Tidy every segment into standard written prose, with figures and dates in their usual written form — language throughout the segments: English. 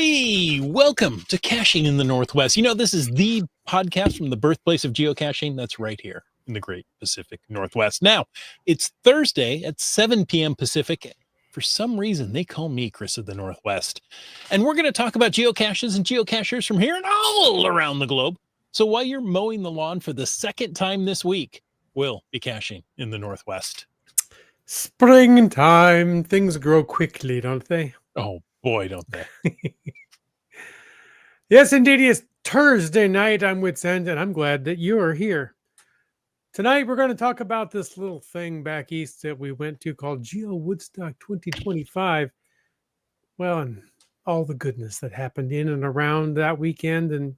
Hey, welcome to Caching in the Northwest. You know, this is the podcast from the birthplace of geocaching. That's right here in the great Pacific Northwest. Now, it's Thursday at 7 p.m. Pacific. For some reason, they call me Chris of the Northwest. And we're going to talk about geocaches and geocachers from here and all around the globe. So while you're mowing the lawn for the second time this week, we'll be caching in the Northwest. Springtime. Things grow quickly, don't they? Oh, boy, don't they. Yes, indeed. It's Thursday night. I'm with Send, and I'm glad that you are here. Tonight, we're going to talk about this little thing back east that we went to called GeoWoodstock 2025. Well, and all the goodness that happened in and around that weekend, and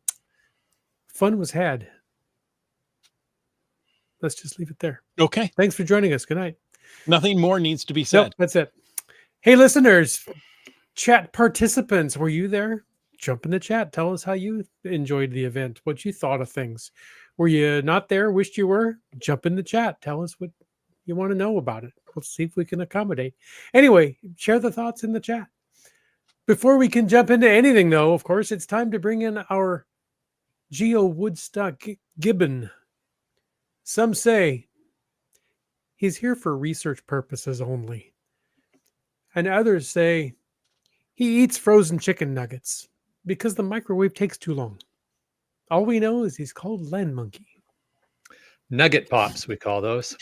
fun was had. Let's just leave it there. Okay. Thanks for joining us. Good night. Nothing more needs to be said. Nope, that's it. Hey, listeners, chat participants, were you there? Jump in the chat. Tell us how you enjoyed the event, what you thought of things. Were you not there? Wished you were? Jump in the chat. Tell us what you want to know about it. We'll see if we can accommodate. Anyway, share the thoughts in the chat. Before we can jump into anything, though, of course, it's time to bring in our GeoWoodstock Gibbon. Some say he's here for research purposes only. And others say he eats frozen chicken nuggets because the microwave takes too long. All we know is he's called Land Monkey. Nugget Pops, we call those.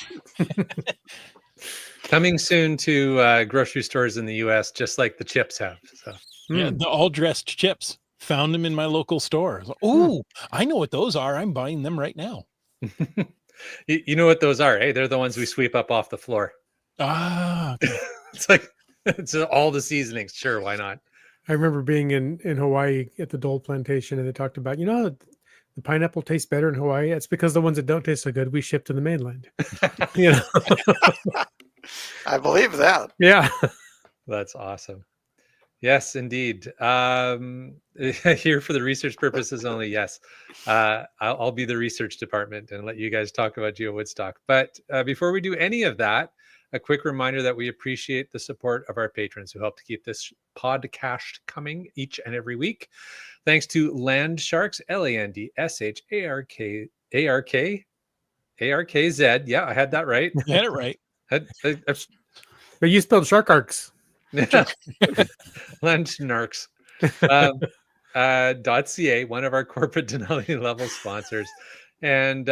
Coming soon to grocery stores in the U.S., just like the chips have. So, yeah, the all-dressed chips. Found them in my local store. Oh, I know what those are. I'm buying them right now. You know what those are, eh? They're the ones we sweep up off the floor. Ah, okay. It's like it's all the seasonings. Sure, why not? I remember being in Hawaii at the Dole Plantation, and they talked about, the pineapple tastes better in Hawaii. It's because the ones that don't taste so good, we ship to the mainland. I believe that. Yeah. That's awesome. Yes, indeed. Here for the research purposes only, yes. I'll be the research department and let you guys talk about GeoWoodstock. But before we do any of that, a quick reminder that we appreciate the support of our patrons who help to keep this podcast coming each and every week. Thanks to Land Sharks, LandSharkArkZ. Yeah, I had that right. You had it right. But you spelled shark arcs. Land Sharks. .ca, one of our corporate Denali level sponsors. And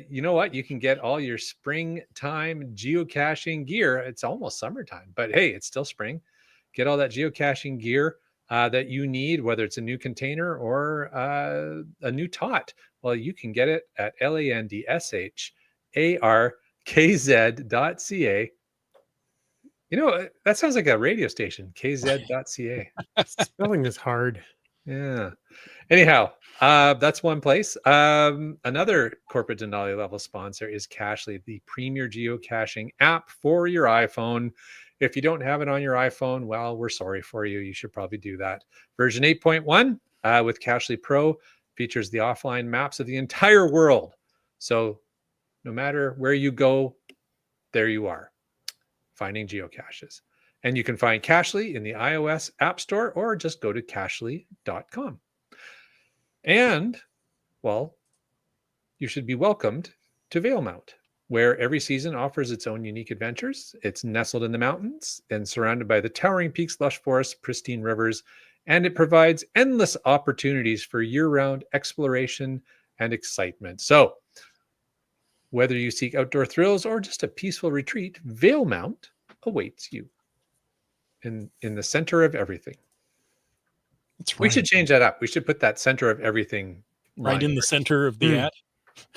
you know what? You can get all your springtime geocaching gear. It's almost summertime, but hey, it's still spring. Get all that geocaching gear that you need, whether it's a new container or a new tot. Well, you can get it at LandSharkArkZ.ca. You know, that sounds like a radio station, kz.ca. Spelling is hard. Yeah. Anyhow, that's one place. Another corporate Denali level sponsor is Cachly, the premier geocaching app for your iPhone. If you don't have it on your iPhone, well, we're sorry for you. You should probably do that. Version 8.1 with Cachly Pro features the offline maps of the entire world. So no matter where you go, there you are, finding geocaches. And you can find Cachly in the iOS App Store or just go to cachly.com. And, well, you should be welcomed to Valemount, where every season offers its own unique adventures. It's nestled in the mountains and surrounded by the towering peaks, lush forests, pristine rivers, and it provides endless opportunities for year-round exploration and excitement. So, whether you seek outdoor thrills or just a peaceful retreat, Valemount awaits you in the center of everything. That's right. We should change that up. We should put that center of everything right in the center of the ad.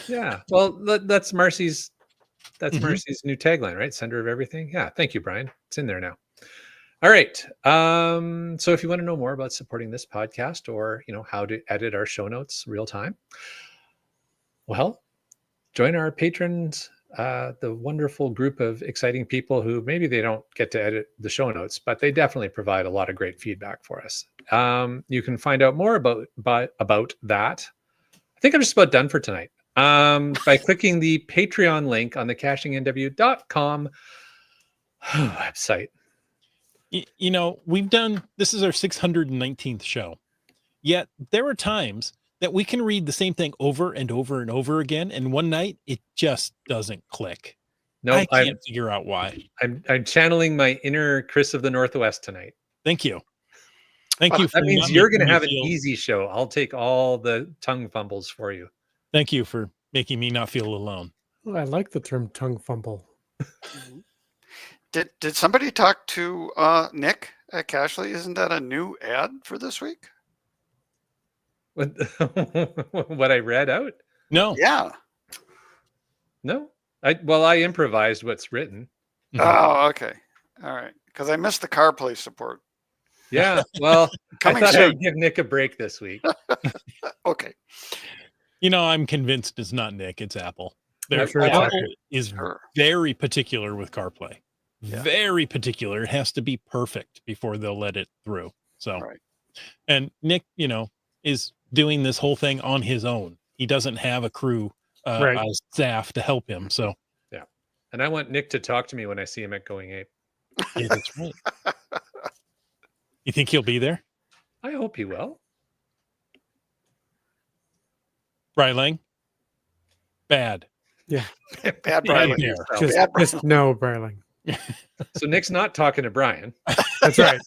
Yeah. Well, that's Marcy's. That's Marcy's new tagline, right? Center of everything. Yeah. Thank you, Brian. It's in there now. All right. So if you want to know more about supporting this podcast or, how to edit our show notes real time, well, join our patrons, the wonderful group of exciting people who maybe they don't get to edit the show notes, but they definitely provide a lot of great feedback for us. You can find out more about that. I think I'm just about done for tonight. By clicking the Patreon link on the cachingnw.com website. You know, this is our 619th show. Yet there are times that we can read the same thing over and over and over again, and one night it just doesn't click. Nope, I can't figure out why. I'm channeling my inner Chris of the Northwest tonight. Thank you. Thank you. That means you're going to have an easy show. I'll take all the tongue fumbles for you. Thank you for making me not feel alone. Well, I like the term tongue fumble. Did somebody talk to Nick at Cashley? Isn't that a new ad for this week? What I read out? No. Yeah. No. I improvised what's written. Oh, okay. All right. Because I missed the CarPlay support. Yeah. Well, I thought soon. I'd give Nick a break this week. Okay. You know, I'm convinced it's not Nick, it's Apple. Sure Apple it's is very particular with CarPlay. Yeah. Very particular. It has to be perfect before they'll let it through. So, Right. And Nick, you know, is doing this whole thing on his own. He doesn't have a crew, a staff to help him. So, yeah. And I want Nick to talk to me when I see him at Going Ape. yeah, that's right. You think he'll be there? I hope he will. Brylang? Bad. Yeah. Bad Bryling. Just no, Bryling. So Nick's not talking to Brian. That's right.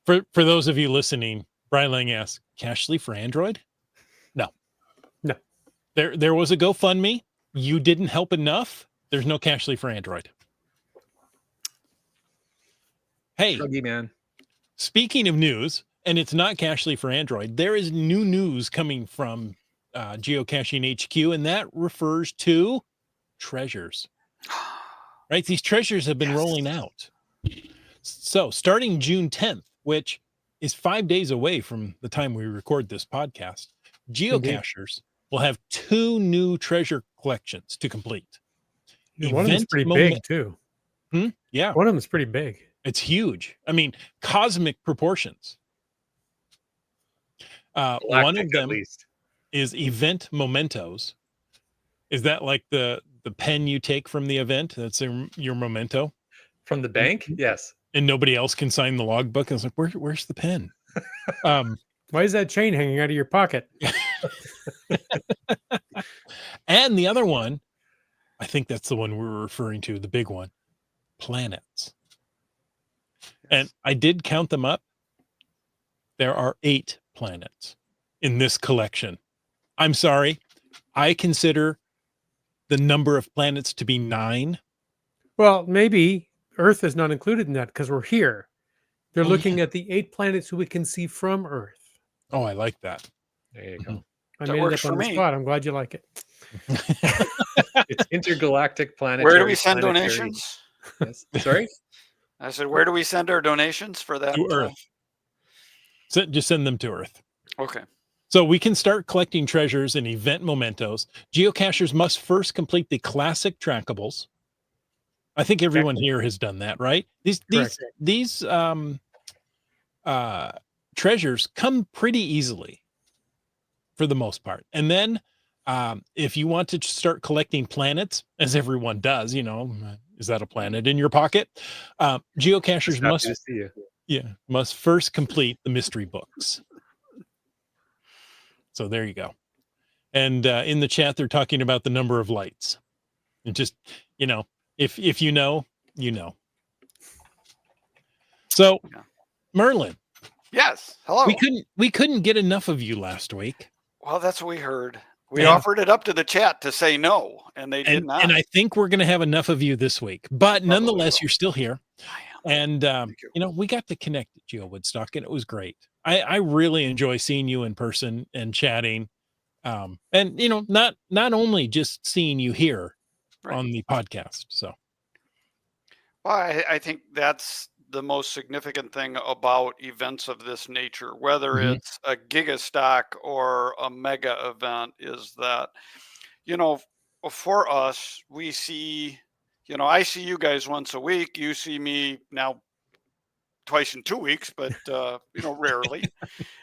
For those of you listening, Brylang asks, Cashly for Android? No. There was a GoFundMe. You didn't help enough. There's no Cashly for Android. Hey, Druggy man. Speaking of news, and it's not Cashly for Android, there is new news coming from Geocaching HQ, and that refers to treasures. Right? These treasures have been rolling out. So starting June 10th, which is 5 days away from the time we record this podcast, geocachers will have 2 new treasure collections to complete. One of them's pretty big too. Yeah. One of them's pretty big. It's huge. I mean, cosmic proportions. One of them is event mementos. Is that like the pen you take from the event? That's your memento from the bank? Yes. And nobody else can sign the logbook. I was like, where's the pen? Why is that chain hanging out of your pocket? And the other one, I think that's the one we're referring to, the big one, planets. And I did count them up. There are 8 planets in this collection. I'm sorry. I consider the number of planets to be 9. Well, maybe Earth is not included in that because we're here. They're looking at the 8 planets who we can see from Earth. Oh, I like that. There you go. I made it up on the spot. I'm glad you like it. It's intergalactic planetary. Where do we send donations? Yes. Sorry? I said, where do we send our donations for that? To Earth. So just send them to Earth. Okay. So we can start collecting treasures and event mementos. Geocachers must first complete the classic trackables. I think everyone here has done that, right? These treasures come pretty easily for the most part. And then if you want to start collecting planets, as everyone does, you know, is that a planet in your pocket? Geocachers must first complete the mystery books. So there you go. And in the chat, they're talking about the number of lights. And just, you know, if you know, you know. So, Merlin. Yes. Hello. We couldn't get enough of you last week. Well, that's what we heard. We offered it up to the chat to say no, and they did not. And I think we're going to have enough of you this week. But nonetheless, you're still here. I am. And, you know, we got to connect at GeoWoodstock, and it was great. I really enjoy seeing you in person and chatting. And, you know, not only just seeing you here on the podcast. So, well, I think that's the most significant thing about events of this nature, whether it's a gigastock or a mega event, is that, you know, for us, we see, you know, I see you guys once a week. You see me now twice in 2 weeks, but, you know, rarely.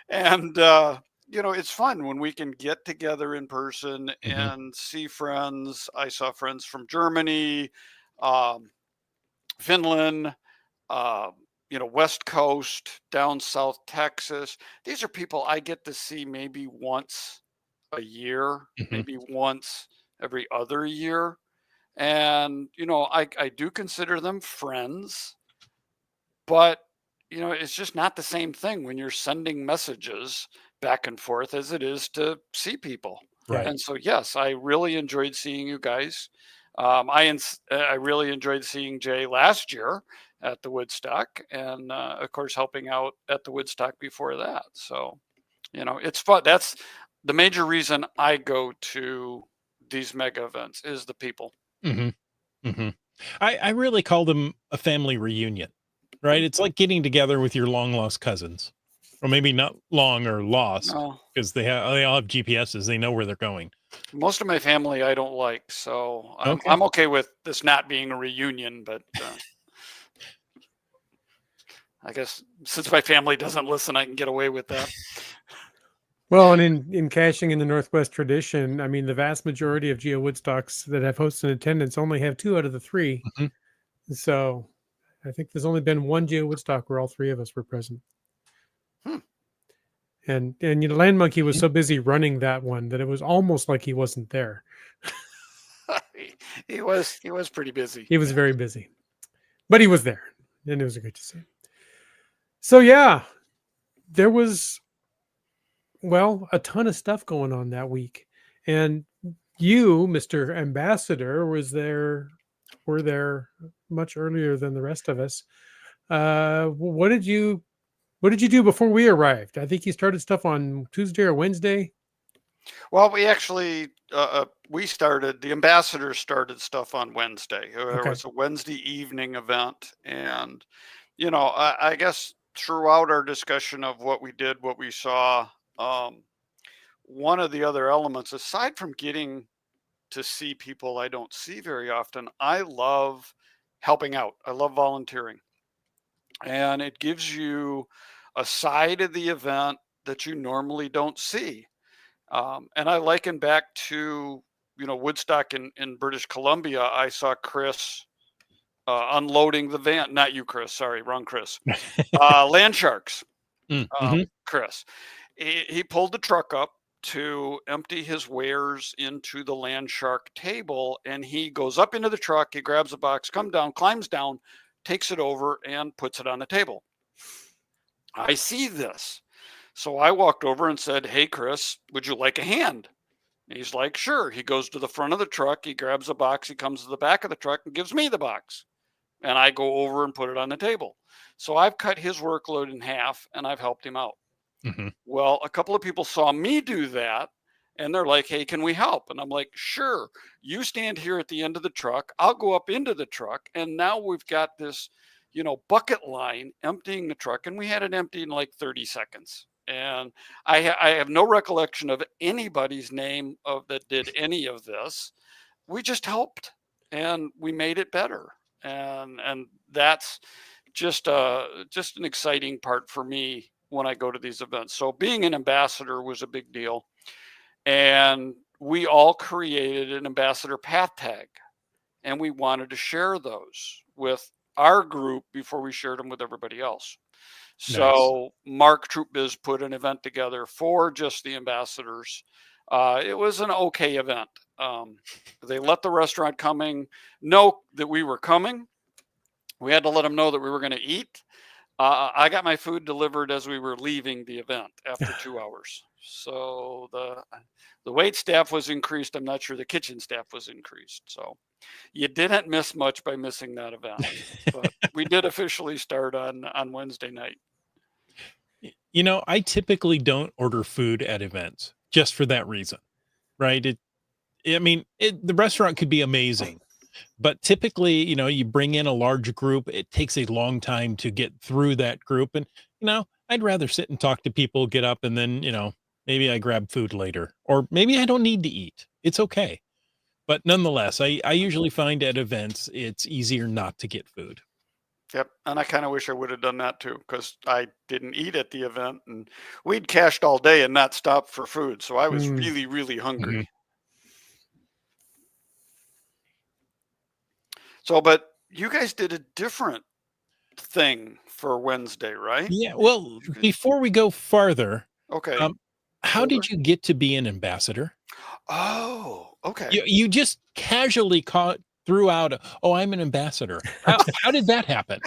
And, you know, it's fun when we can get together in person and see friends. I saw friends from Germany, Finland, uh, West Coast, down South Texas. These are people I get to see maybe once a year, Mhm. maybe once every other year. And, I do consider them friends, but, it's just not the same thing when you're sending messages back and forth as it is to see people. Right. And so, yes, I really enjoyed seeing you guys. I really enjoyed seeing Jay last year at the Woodstock, and of course helping out at the Woodstock before that. So, it's fun. That's the major reason I go to these mega events is the people. Mhm. Mhm. I really call them a family reunion, right? It's like getting together with your long lost cousins, or maybe not long or lost No, because they all have GPSs. They know where they're going. most of my family I don't like, so I'm Okay. I'm okay with this not being a reunion. But I guess since my family doesn't listen, I can get away with that. Well, and in caching in the Northwest tradition, I mean, the vast majority of GeoWoodstocks that have hosts in attendance only have 2 out of the 3. Mhm. So I think there's only been one GeoWoodstock where all 3 of us were present. Hmm. And Land Monkey was so busy running that one that it was almost like he wasn't there. He was pretty busy. He was very busy, but he was there, and it was great to see. So yeah, there was a ton of stuff going on that week, and you, Mr. Ambassador, were there much earlier than the rest of us. What did you do before we arrived? I think you started stuff on Tuesday or Wednesday. Well, we actually the ambassadors started stuff on Wednesday. There Okay. was a Wednesday evening event, and I guess throughout our discussion of what we did, what we saw, one of the other elements, aside from getting to see people I don't see very often, I love helping out. I love volunteering, and it gives you a side of the event that you normally don't see. And I liken back to, Woodstock in British Columbia. I saw Chris unloading the van. Not you, Chris. Sorry, wrong Chris. Land Sharks, Mhm. Chris. He pulled the truck up to empty his wares into the Land Shark table, and he goes up into the truck. He grabs a box, climbs down, takes it over, and puts it on the table. I see this. So I walked over and said, "Hey, Chris, would you like a hand?" And he's like, "Sure." He goes to the front of the truck, he grabs a box, he comes to the back of the truck and gives me the box. And I go over and put it on the table. So I've cut his workload in half and I've helped him out. Mhm. Well, a couple of people saw me do that and they're like, "Hey, can we help?" And I'm like, "Sure. You stand here at the end of the truck. I'll go up into the truck." And now we've got this, bucket line emptying the truck. And we had it empty in like 30 seconds. And I have no recollection of anybody's name that did any of this. We just helped and we made it better. And that's just an exciting part for me when I go to these events. So being an ambassador was a big deal. And we all created an ambassador path tag, and we wanted to share those with our group before we shared them with everybody else. Nice. So Mark Troopbiz put an event together for just the ambassadors. It was an okay event. They let the restaurant coming know that we were coming. We had to let them know that we were going to eat. I got my food delivered as we were leaving the event after 2 hours. So the wait staff was increased. I'm not sure the kitchen staff was increased. So you didn't miss much by missing that event. But we did officially start on Wednesday night. I typically don't order food at events just for that reason, right? The restaurant could be amazing, but typically, you bring in a large group, it takes a long time to get through that group. And, I'd rather sit and talk to people, get up, and then, maybe I grab food later, or maybe I don't need to eat. It's okay. But nonetheless, I usually find at events it's easier not to get food. Yep. And I kind of wish I would have done that too, because I didn't eat at the event and we'd cached all day and not stopped for food. So I was Mm. really, really hungry. Mhm. So, but you guys did a different thing for Wednesday, right? Yeah. Well, You guys- before we go farther, Okay. um, how did you get to be an ambassador? Oh, okay. You just casually threw out, "Oh, I'm an ambassador." How did that happen?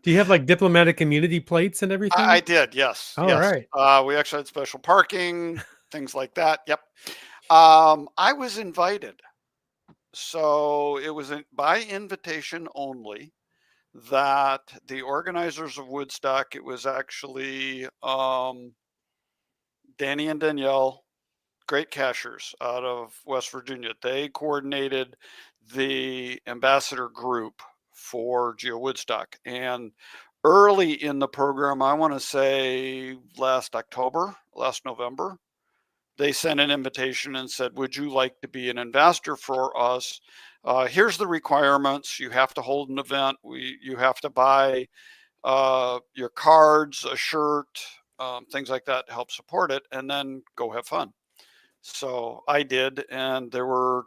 Do you have like diplomatic immunity plates and everything? I did, yes. All yes. right. We actually had special parking, things like that. Yep. I was invited. So it was by invitation only that the organizers of Woodstock, it was actually Danny and Danielle, great cachers out of West Virginia. They coordinated the ambassador group for GeoWoodstock. And early in the program, I want to say last November, they sent an invitation and said, would you like to be an ambassador for us? Here's the requirements. You have to hold an event. You have to buy your cards, a shirt, things like that to help support it, and then go have fun. So I did, and there were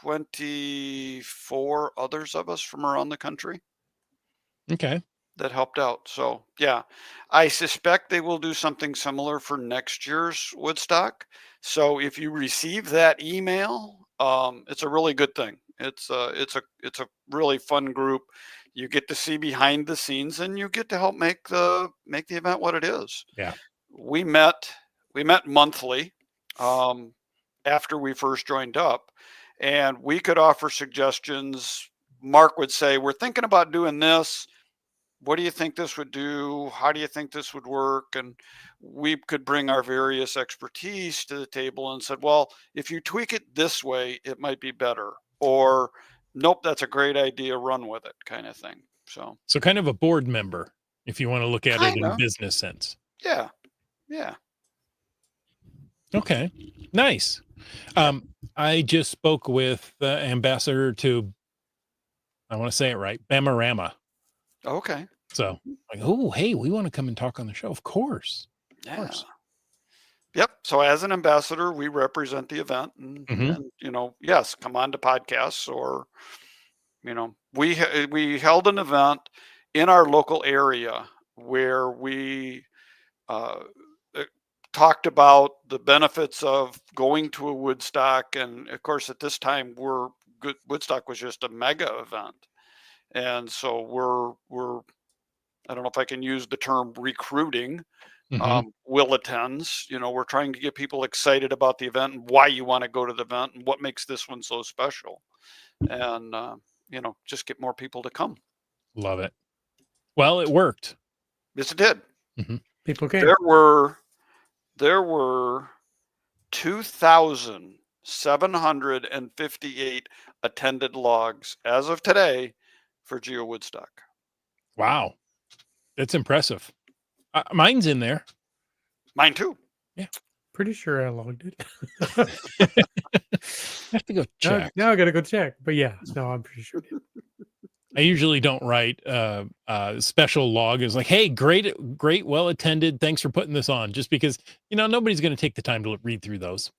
24 others of us from around the country Okay. that helped out. So yeah, I suspect they will do something similar for next year's Woodstock. So if you receive that email, it's a really good thing. It's a really fun group. You get to see behind the scenes, and you get to help make the event what it is. Yeah. We met monthly after we first joined up, and we could offer suggestions. Mark would say, we're thinking about doing this. What do you think this would do? How do you think this would work? And we could bring our various expertise to the table and said, well, if you tweak it this way, it might be better. Or, nope, that's a great idea, run with it, kind of thing. So kind of a board member, if you want to look at it in Kinda. business sense. yeah. Okay, nice. I just spoke with the ambassador to, I want to say it right, Bamarama. Okay. So like, oh, hey, we want to come and talk on the show. Of course. Yeah. course. Yep. So as an ambassador, we represent the event, and, Mhm. and yes, come on to podcasts, or we held an event in our local area where we uh, talked about the benefits of going to a Woodstock, and of course at this time Woodstock was just a mega event, and so we're I don't know if I can use the term recruiting Mhm. will attends. We're trying to get people excited about the event and why you want to go to the event and what makes this one so special, and just get more people to come. Love it. Well, it worked. Yes, it did. People came. There were 2,758 attended logs as of today for GeoWoodstock. Wow. That's impressive. Mine's in there. Mine too. Pretty sure I logged it. I have to go check. Now I gotta go check. But yeah, no, I'm pretty sure. I usually don't write special log is like, hey, great, well attended. Thanks for putting this on. Just because, nobody's going to take the time to read through those.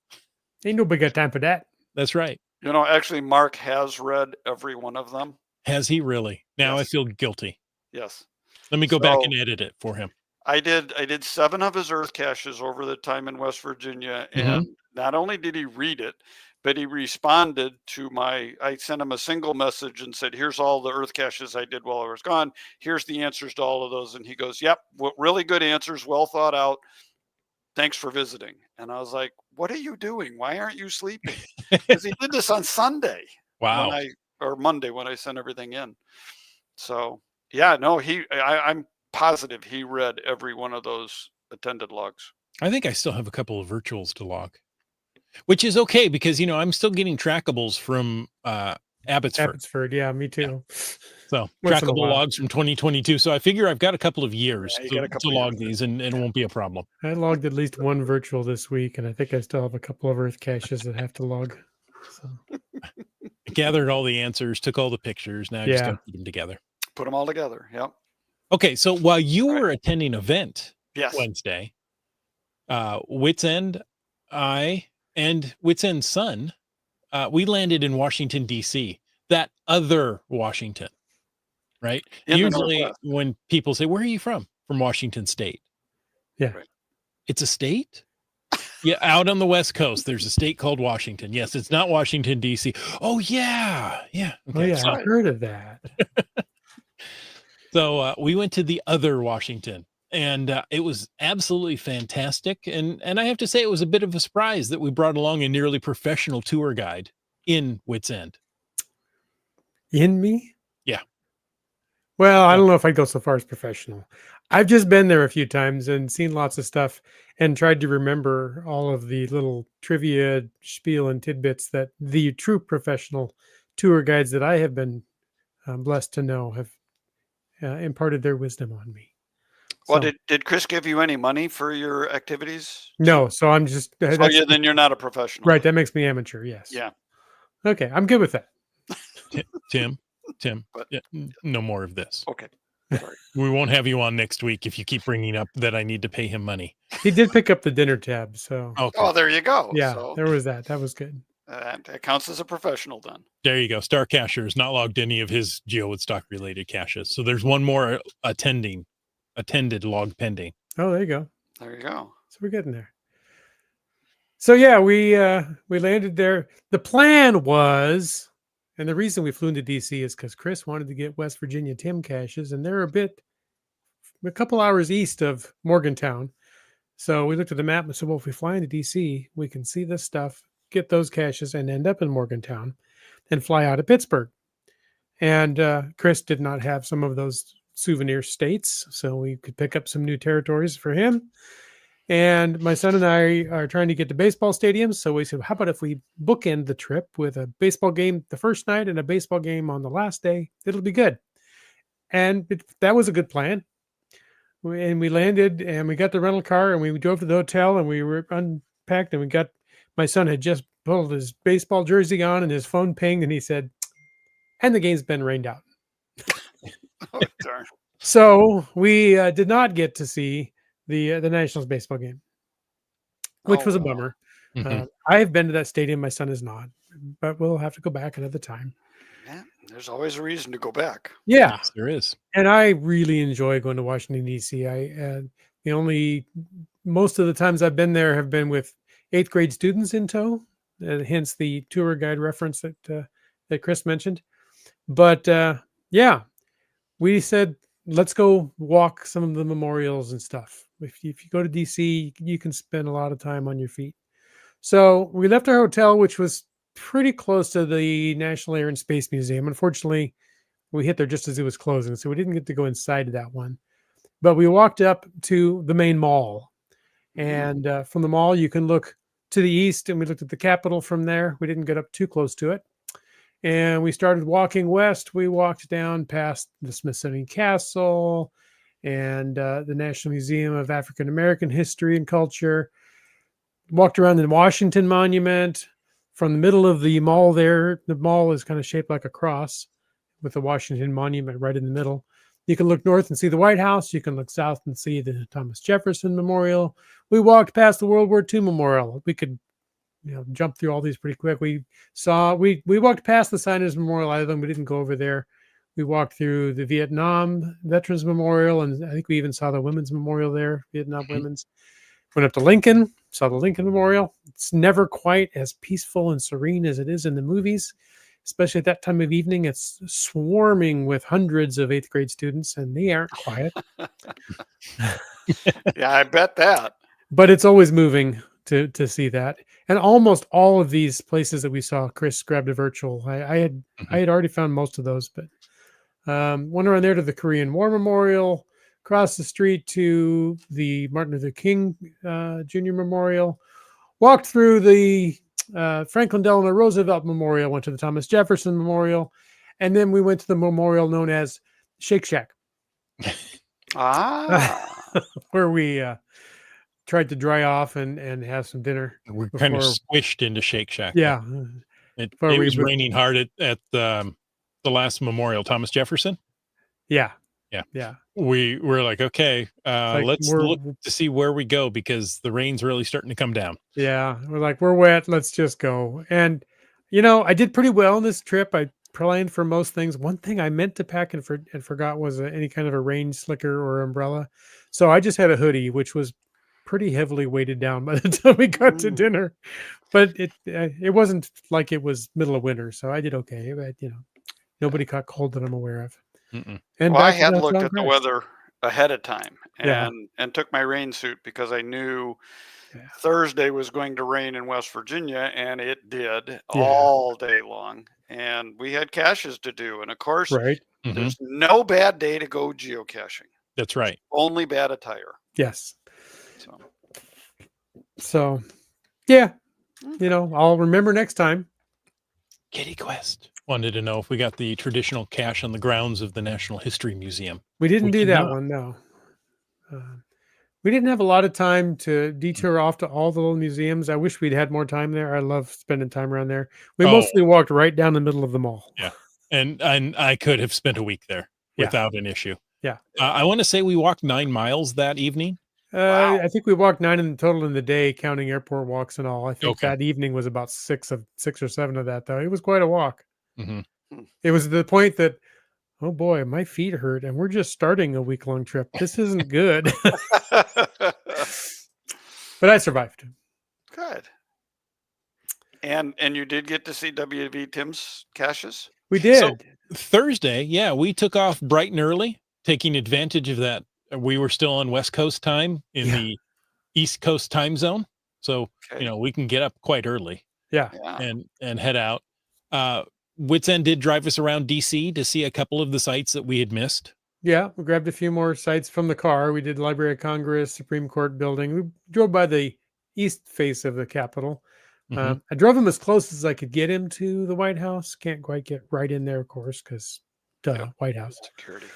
Ain't nobody got time for that. That's right. Actually, Mark has read every one of them. Has he really? Now Yes. I feel guilty. Yes. Let me go back and edit it for him. I did 7 of his earth caches over the time in West Virginia, and not only did he read it, but he responded to I sent him a single message and said, here's all the earth caches I did while I was gone. Here's the answers to all of those. And he goes, yep, really good answers, well thought out. Thanks for visiting. And I was like, what are you doing? Why aren't you sleeping? Because he did this on Sunday. Wow. Or Monday when I sent everything in. So yeah, no, I'm positive he read every one of those attended logs. I think I still have a couple of virtuals to log, which is okay because, I'm still getting trackables from Abbotsford. Abbotsford, yeah, me too. Yeah. So Once in a trackable while. logs from 2022. So I figure I've got a couple of years Yeah, you got a to couple log years. these, and it won't be a problem. I logged at least one virtual this week, and I think I still have a couple of earth caches that have to log. So I gathered all the answers, took all the pictures. Now I just got to put them together. Put them all together. Yep. Okay, so while you were attending an event Yes. Wednesday, Wits End, I and Wits End's son, we landed in Washington, D.C. that other Washington, right? In the Usually Northwest. when people say, where are you from? From Washington State. Yeah. Right. It's a state? Yeah, out on the West Coast, there's a state called Washington. Yes, it's not Washington, D.C. Oh, yeah. Yeah. Oh, Okay. yeah. So, I've heard of that. we went to the other Washington, and it was absolutely fantastic. And I have to say, it was a bit of a surprise that we brought along a nearly professional tour guide in Wits End. In me? Yeah. Well, I Yeah. don't know if I'd go so far as professional. I've just been there a few times and seen lots of stuff and tried to remember all of the little trivia spiel and tidbits that the true professional tour guides that I have been blessed to know have imparted their wisdom on me. Well, So, did Chris give you any money for your activities? no, so I'm just So then you're not a professional. right. That makes me amateur. Yes. Yeah. Okay, I'm good with that. Tim, But- yeah, no more of this. Okay. Sorry. We won't have you on next week if you keep bringing up that I need to pay him money. He did pick up the dinner tab, so Okay. Oh, there you go. yeah, So there was that. That was good. that counts as a professional then. There you go. Star Cacher has not logged any of his GeoWoodstock related caches. So there's one more attended log pending. Oh, there you go. There you go. So we're getting there. So yeah, we landed there. The plan was, and the reason we flew into DC is because Chris wanted to get West Virginia Tim caches, and they're a couple hours east of Morgantown. So we looked at the map and said, well, if we fly into DC, we can see this stuff, get those caches, and end up in Morgantown, and fly out of Pittsburgh. And Chris did not have some of those souvenir states, so we could pick up some new territories for him. And my son and I are trying to get to baseball stadiums. So we said, how about if we bookend the trip with a baseball game the first night and a baseball game on the last day? It'll be good. And that was a good plan. And we landed and we got the rental car and we drove to the hotel and we were unpacked and my son had just pulled his baseball jersey on and his phone pinged and he said, and the game's been rained out. Oh, darn. So we did not get to see the Nationals baseball game, which was a wow. bummer. Mhm. I have been to that stadium. My son is not, but we'll have to go back another time. Yeah, there's always a reason to go back. Yeah, Yes, there is. and I really enjoy going to Washington D.C. Most of the times I've been there have been with 8th grade students in tow, hence the tour guide reference that Chris mentioned. But yeah, we said let's go walk some of the memorials and stuff. If you go to DC, you can spend a lot of time on your feet. So we left our hotel, which was pretty close to the National Air and Space Museum. Unfortunately, we hit there just as it was closing, so we didn't get to go inside that one. But we walked up to the main mall, and from the mall, you can look to the east, and we looked at the Capitol from there. We didn't get up too close to it. And we started walking west. We walked down past the Smithsonian Castle and the National Museum of African American History and Culture. Walked around the Washington Monument. From the middle of the mall there, the mall is kind of shaped like a cross with the Washington Monument right in the middle. You can look north and see the White House. You can look south and see the Thomas Jefferson Memorial. We walked past the World War II Memorial. We could jump through all these pretty quick. We walked past the Signers Memorial Island. We didn't go over there. We walked through the Vietnam Veterans Memorial, and I think we even saw the Women's Memorial there, Vietnam Women's. Went up to Lincoln, saw the Lincoln Memorial. It's never quite as peaceful and serene as it is in the movies, especially at that time of evening. It's swarming with hundreds of 8th grade students, and they aren't quiet. Yeah, I bet that. But it's always moving to see that. And almost all of these places that we saw, Chris grabbed a virtual. I had already found most of those, but went around there to the Korean War Memorial, across the street to the Martin Luther King Jr. Memorial, walked through the Franklin Delano Roosevelt Memorial, went to the Thomas Jefferson Memorial, and then we went to the memorial known as Shake Shack, where we tried to dry off and have some dinner. We're kind of before- squished into Shake Shack. Yeah. It Before we was booked- raining hard at the last memorial, Thomas Jefferson. Yeah. Yeah. Yeah. We were like, okay, like let's we're- look to see where we go because the rain's really starting to come down. Yeah. We're like, we're wet. Let's just go. And, I did pretty well on this trip. I planned for most things. One thing I meant to pack and forgot was any kind of a rain slicker or umbrella. So I just had a hoodie, which was pretty heavily weighted down by the time we got to Mm. dinner. But it wasn't like it was middle of winter, so I did okay. But nobody caught cold that I'm aware of. Mm-mm. And Well, I back to had looked downtown at the grass. weather ahead of time Yeah. and took my rain suit because I knew Yeah. Thursday was going to rain in West Virginia, and it did Yeah. all day long. And we had caches to do. And of course, Right. Mhm. there's no bad day to go geocaching. That's right. Only bad attire. Yes. So, So, yeah, okay. I'll remember next time. Kitty Quest wanted to know if we got the traditional cache on the grounds of the National History Museum. We didn't We do did that not. one, no. We didn't have a lot of time to detour off to all the little museums. I wish we'd had more time there. I love spending time around there. We Oh. mostly walked right down the middle of the mall. Yeah. And I could have spent a week there Yeah. without an issue. Yeah. I want to say we walked 9 miles that evening. Wow. I think we walked 9 in total in the day, counting airport walks and all. I think Okay. that evening was about 6 or 7 of that, though. It was quite a walk. Mhm. It was the point that, oh boy, my feet hurt, and we're just starting a week-long trip. This isn't good. But I survived. Good. And you did get to see W.V. Tim's caches? We did. So Thursday, yeah, we took off bright and early, taking advantage of that. We were still on West Coast time in Yeah. the East Coast time zone. So, Okay. we can get up quite early Yeah. Yeah. and head out. Wits End did drive us around DC to see a couple of the sites that we had missed. Yeah, we grabbed a few more sites from the car. We did Library of Congress, Supreme Court building. We drove by the east face of the Capitol. Mhm. I drove him as close as I could get him to the White House. Can't quite get right in there, of course, because Yep. White House. Security.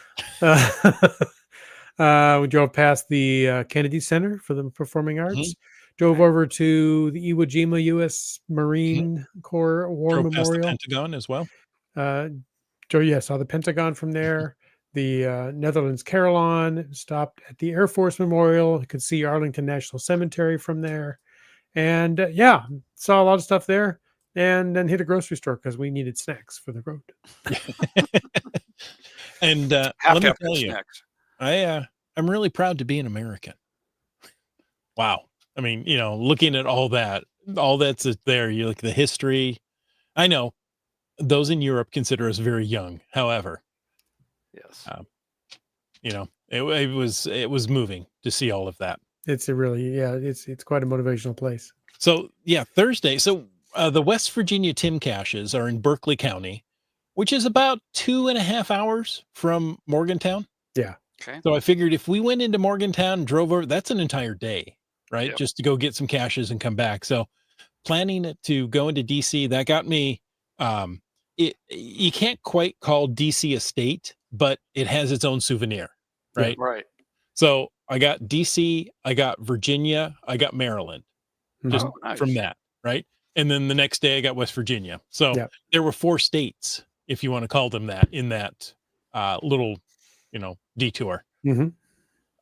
We drove past the Kennedy Center for the Performing Arts. Drove Right. over to the Iwo Jima U.S. Marine Corps War Drove past the Memorial. Pentagon as well. Saw the Pentagon from there. The Netherlands Carillon, stopped at the Air Force Memorial. You could see Arlington National Cemetery from there. And saw a lot of stuff there. And then hit a grocery store because we needed snacks for the road. And Have let to me have tell good you, snacks. I'm really proud to be an American. Wow. I mean, looking at all that's there, you look at the history. I know those in Europe consider us very young. However, Yes. it was moving to see all of that. It's it's quite a motivational place. So yeah, Thursday. So the West Virginia Tim caches are in Berkeley County, which is about 2.5 hours from Morgantown. Yeah. Okay. So I figured if we went into Morgantown and drove over, that's an entire day, right? Yep. Just to go get some caches and come back. So planning it to go into DC, that got me, you can't quite call DC a state, but it has its own souvenir, right? Right. So I got DC, I got Virginia, I got Maryland, just Oh, nice. from that, right? And then the next day I got West Virginia. So Yeah. there were 4 states, if you want to call them that, in that little, detour. Mhm.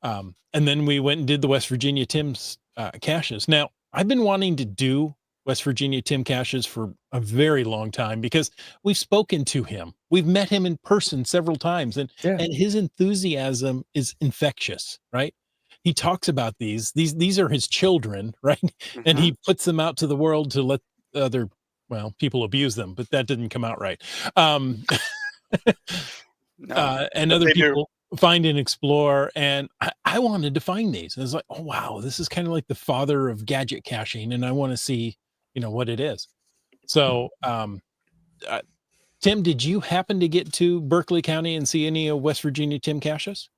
And then we went and did the West Virginia Tim's caches. Now, I've been wanting to do West Virginia Tim caches for a very long time because we've spoken to him. We've met him in person several times, and Yeah. his enthusiasm is infectious, right? He talks about these are his children, right? And Mhm. he puts them out to the world to let other people abuse them, but that didn't come out right. No, And but other they do. people find and explore, and I wanted to find these. And it's like, oh wow, this is kind of like the father of gadget caching, and I want to see what it is. So Tim, did you happen to get to Berkeley County and see any of West Virginia Tim caches?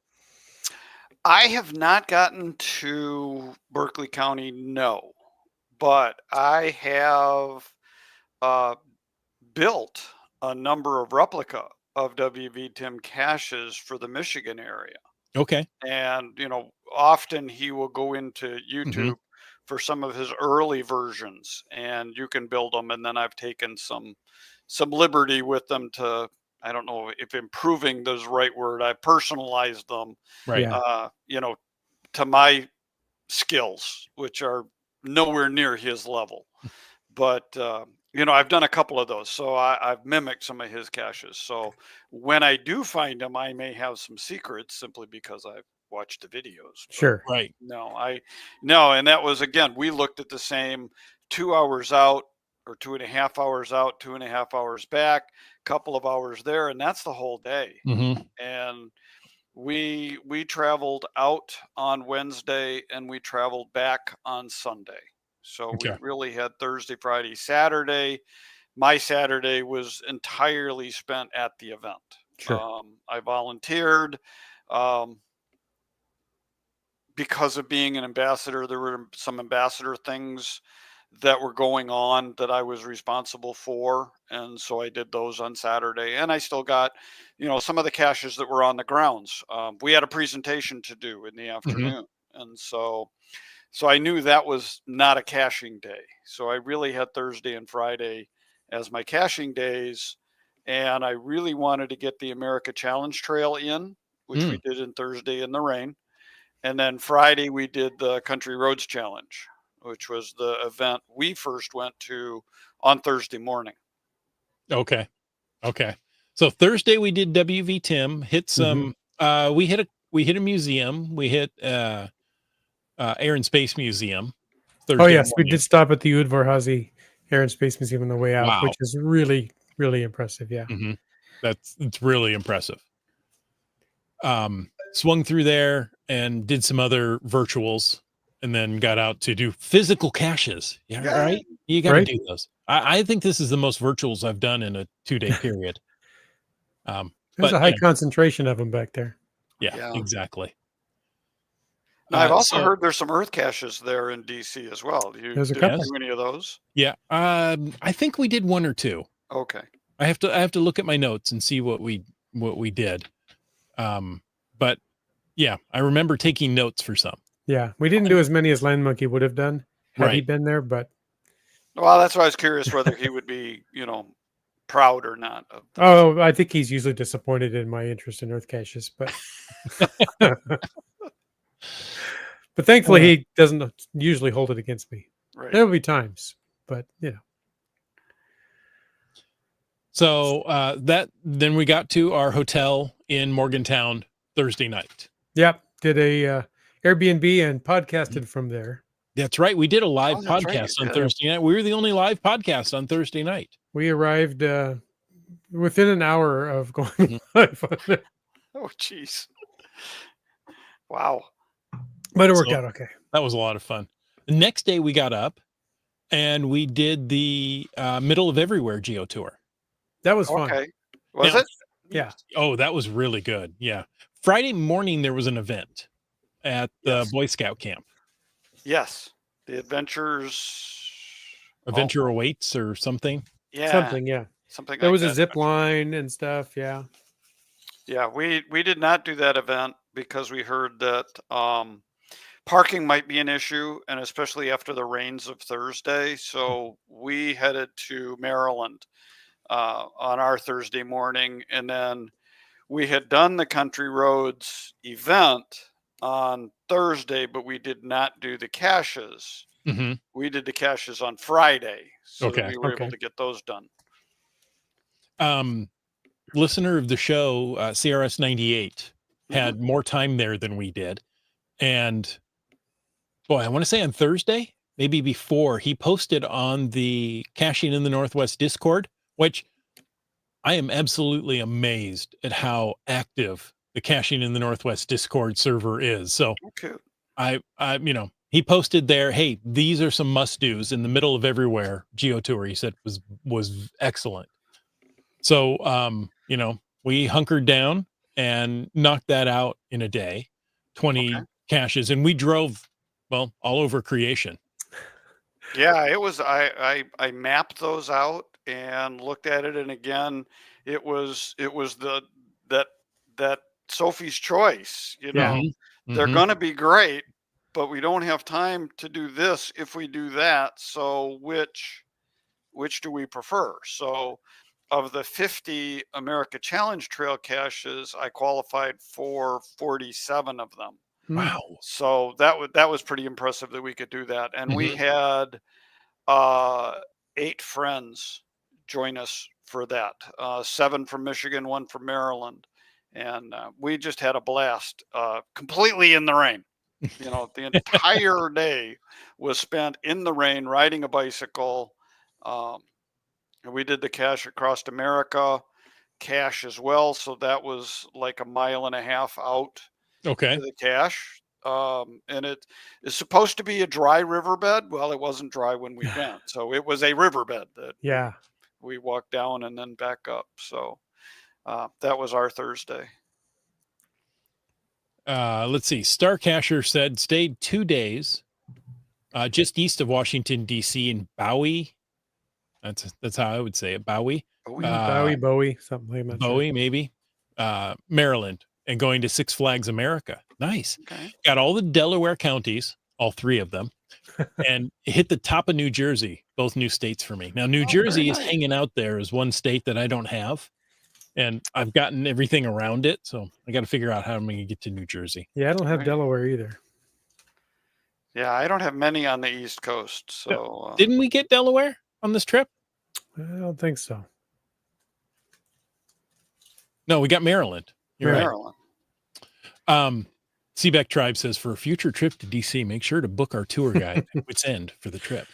I have not gotten to Berkeley County, no, but I have built a number of replica of W.V. Tim caches for the Michigan area. Okay. And, often he will go into YouTube for some of his early versions, and you can build them. And then I've taken some liberty with them to, I don't know if improving is the right word. I personalized them, Right. Yeah. to my skills, which are nowhere near his level. But I've done a couple of those, so I've mimicked some of his caches. So when I do find them, I may have some secrets simply because I've watched the videos. But Sure. Right. no, and that was, again, we looked at the same 2 hours out or 2.5 hours out, 2.5 hours back, couple of hours there, and that's the whole day. Mm-hmm. And we traveled out on Wednesday and we traveled back on Sunday. So we Okay. really had Thursday, Friday, Saturday. My Saturday was entirely spent at the event. Sure. I volunteered. Because of being an ambassador, there were some ambassador things that were going on that I was responsible for. And so I did those on Saturday. And I still got, some of the caches that were on the grounds. We had a presentation to do in the afternoon. And so I knew that was not a caching day. So I really had Thursday and Friday as my caching days. And I really wanted to get the America Challenge Trail in, which we did in Thursday in the rain. And then Friday we did the Country Roads Challenge, which was the event we first went to on Thursday morning. Okay. So Thursday we did WV Tim, hit some we hit a museum. We hit Air and Space Museum. Thursday Oh yes, we morning. did stop at the Udvar-Hazy Air and Space Museum on the way out, Wow. which is really, really impressive. Yeah. It's really impressive. Swung through there and did some other virtuals and then got out to do physical caches. Yeah. Right. You got to do those. I think this is the most virtuals I've done in a 2-day period. There's a high concentration of them back there. Yeah. Exactly. Now, I've also heard there's some earth caches there in DC as well. There's a couple. Do any of those? Yeah. I think we did 1 or 2. Okay. I have to look at my notes and see what we did. But yeah, I remember taking notes for some. Yeah, we didn't do as many as Land Monkey would have done had he been there, but well, that's why I was curious whether he would be, proud or not. Oh, I think he's usually disappointed in my interest in earth caches, but but thankfully he doesn't usually hold it against me. Right. There'll be times, but So then we got to our hotel in Morgantown Thursday night. Yep, did a Airbnb and podcasted from there. That's right. We did a live podcast on Thursday night. We were the only live podcast on Thursday night. We arrived within an hour of going live on it. Oh, jeez. Wow. But it worked out okay. That was a lot of fun. The next day we got up and we did the Middle of Everywhere Geo Tour. That was fun. Okay. Was it? Yeah. Oh, that was really good. Yeah. Friday morning there was an event at the Boy Scout camp. Yes. The Adventure Awaits or something. Yeah. Something like there was that. A zip line and stuff. Yeah. Yeah. We did not do that event because we heard that parking might be an issue, and especially after the rains of Thursday. So we headed to Maryland on our Thursday morning, and then we had done the Country Roads event on Thursday, but we did not do the caches. We did the caches on Friday, so that we were able to get those done. Listener of the show, CRS 98, had more time there than we did, and boy, I want to say on Thursday, maybe before, he posted on the Caching in the Northwest Discord, which I am absolutely amazed at how active the Caching in the Northwest Discord server is. So I he posted there, hey, these are some must-dos in the Middle of Everywhere Geo Tour. He said was excellent. So we hunkered down and knocked that out in a day, 20 caches, and we drove all over creation. Yeah, it was. I mapped those out and looked at it, and again, it was that Sophie's choice. They're going to be great, but we don't have time to do this if we do that. So which do we prefer? So of the 50 America Challenge Trail caches, I qualified for 47 of them. Wow. So that was pretty impressive that we could do that. And we had 8 friends join us for that. 7 from Michigan, 1 from Maryland, and we just had a blast. Completely in the rain. The entire day was spent in the rain riding a bicycle. And we did the cache across America cache as well. So that was like a mile and a half out Okay. to the cache. And it is supposed to be a dry riverbed. Well, it wasn't dry when we went. So it was a riverbed that Yeah. we walked down and then back up. So that was our Thursday. Let's see. Star Casher said stayed 2 days just east of Washington, D.C. in Bowie. That's how I would say it. Bowie. Bowie, something like that. Bowie, maybe. Maryland, and going to Six Flags America. Nice. Okay. Got all the Delaware counties, all 3 of them, and hit the top of New Jersey, both new states for me. Now, New Jersey is hanging out there as one state that I don't have, and I've gotten everything around it, so I got to figure out how I'm going to get to New Jersey. Yeah, I don't have Delaware either. Yeah, I don't have many on the East Coast. So Didn't we get Delaware on this trip? I don't think so. No, we got Maryland. You're Maryland. right. Seabeck Tribe says for a future trip to DC, make sure to book our tour guide at Wits End for the trip.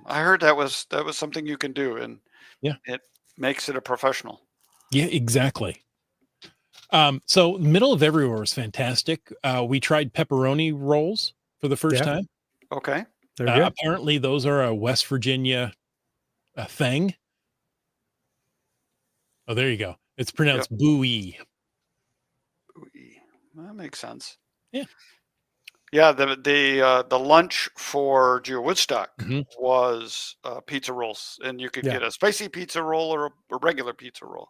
I heard that was something you can do, and it makes it a professional. Yeah, exactly. So middle of everywhere was fantastic. We tried pepperoni rolls for the first time. Okay. They're good. Apparently those are a West Virginia thing. Oh, there you go. It's pronounced Bowie. That makes sense. Yeah. Yeah, the lunch for GeoWoodstock was pizza rolls, and you could get a spicy pizza roll or a regular pizza roll,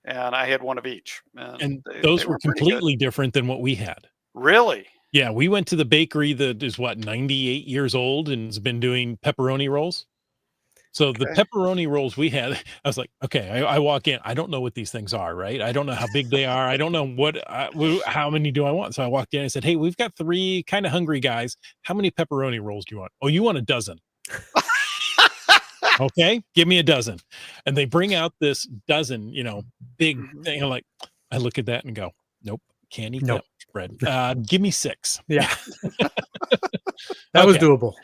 and I had one of each. And those were completely different than what we had. Really? Yeah, we went to the bakery that is 98 years old and has been doing pepperoni rolls. So the pepperoni rolls we had, I was like, okay, I walk in. I don't know what these things are, right? I don't know how big they are. I don't know how many do I want? So I walked in and said, hey, we've got 3 kind of hungry guys. How many pepperoni rolls do you want? Oh, you want a dozen. Okay, give me a dozen. And they bring out this dozen, big thing. I'm like, I look at that and go, nope, can't eat that much bread. Give me 6. Yeah. That was doable.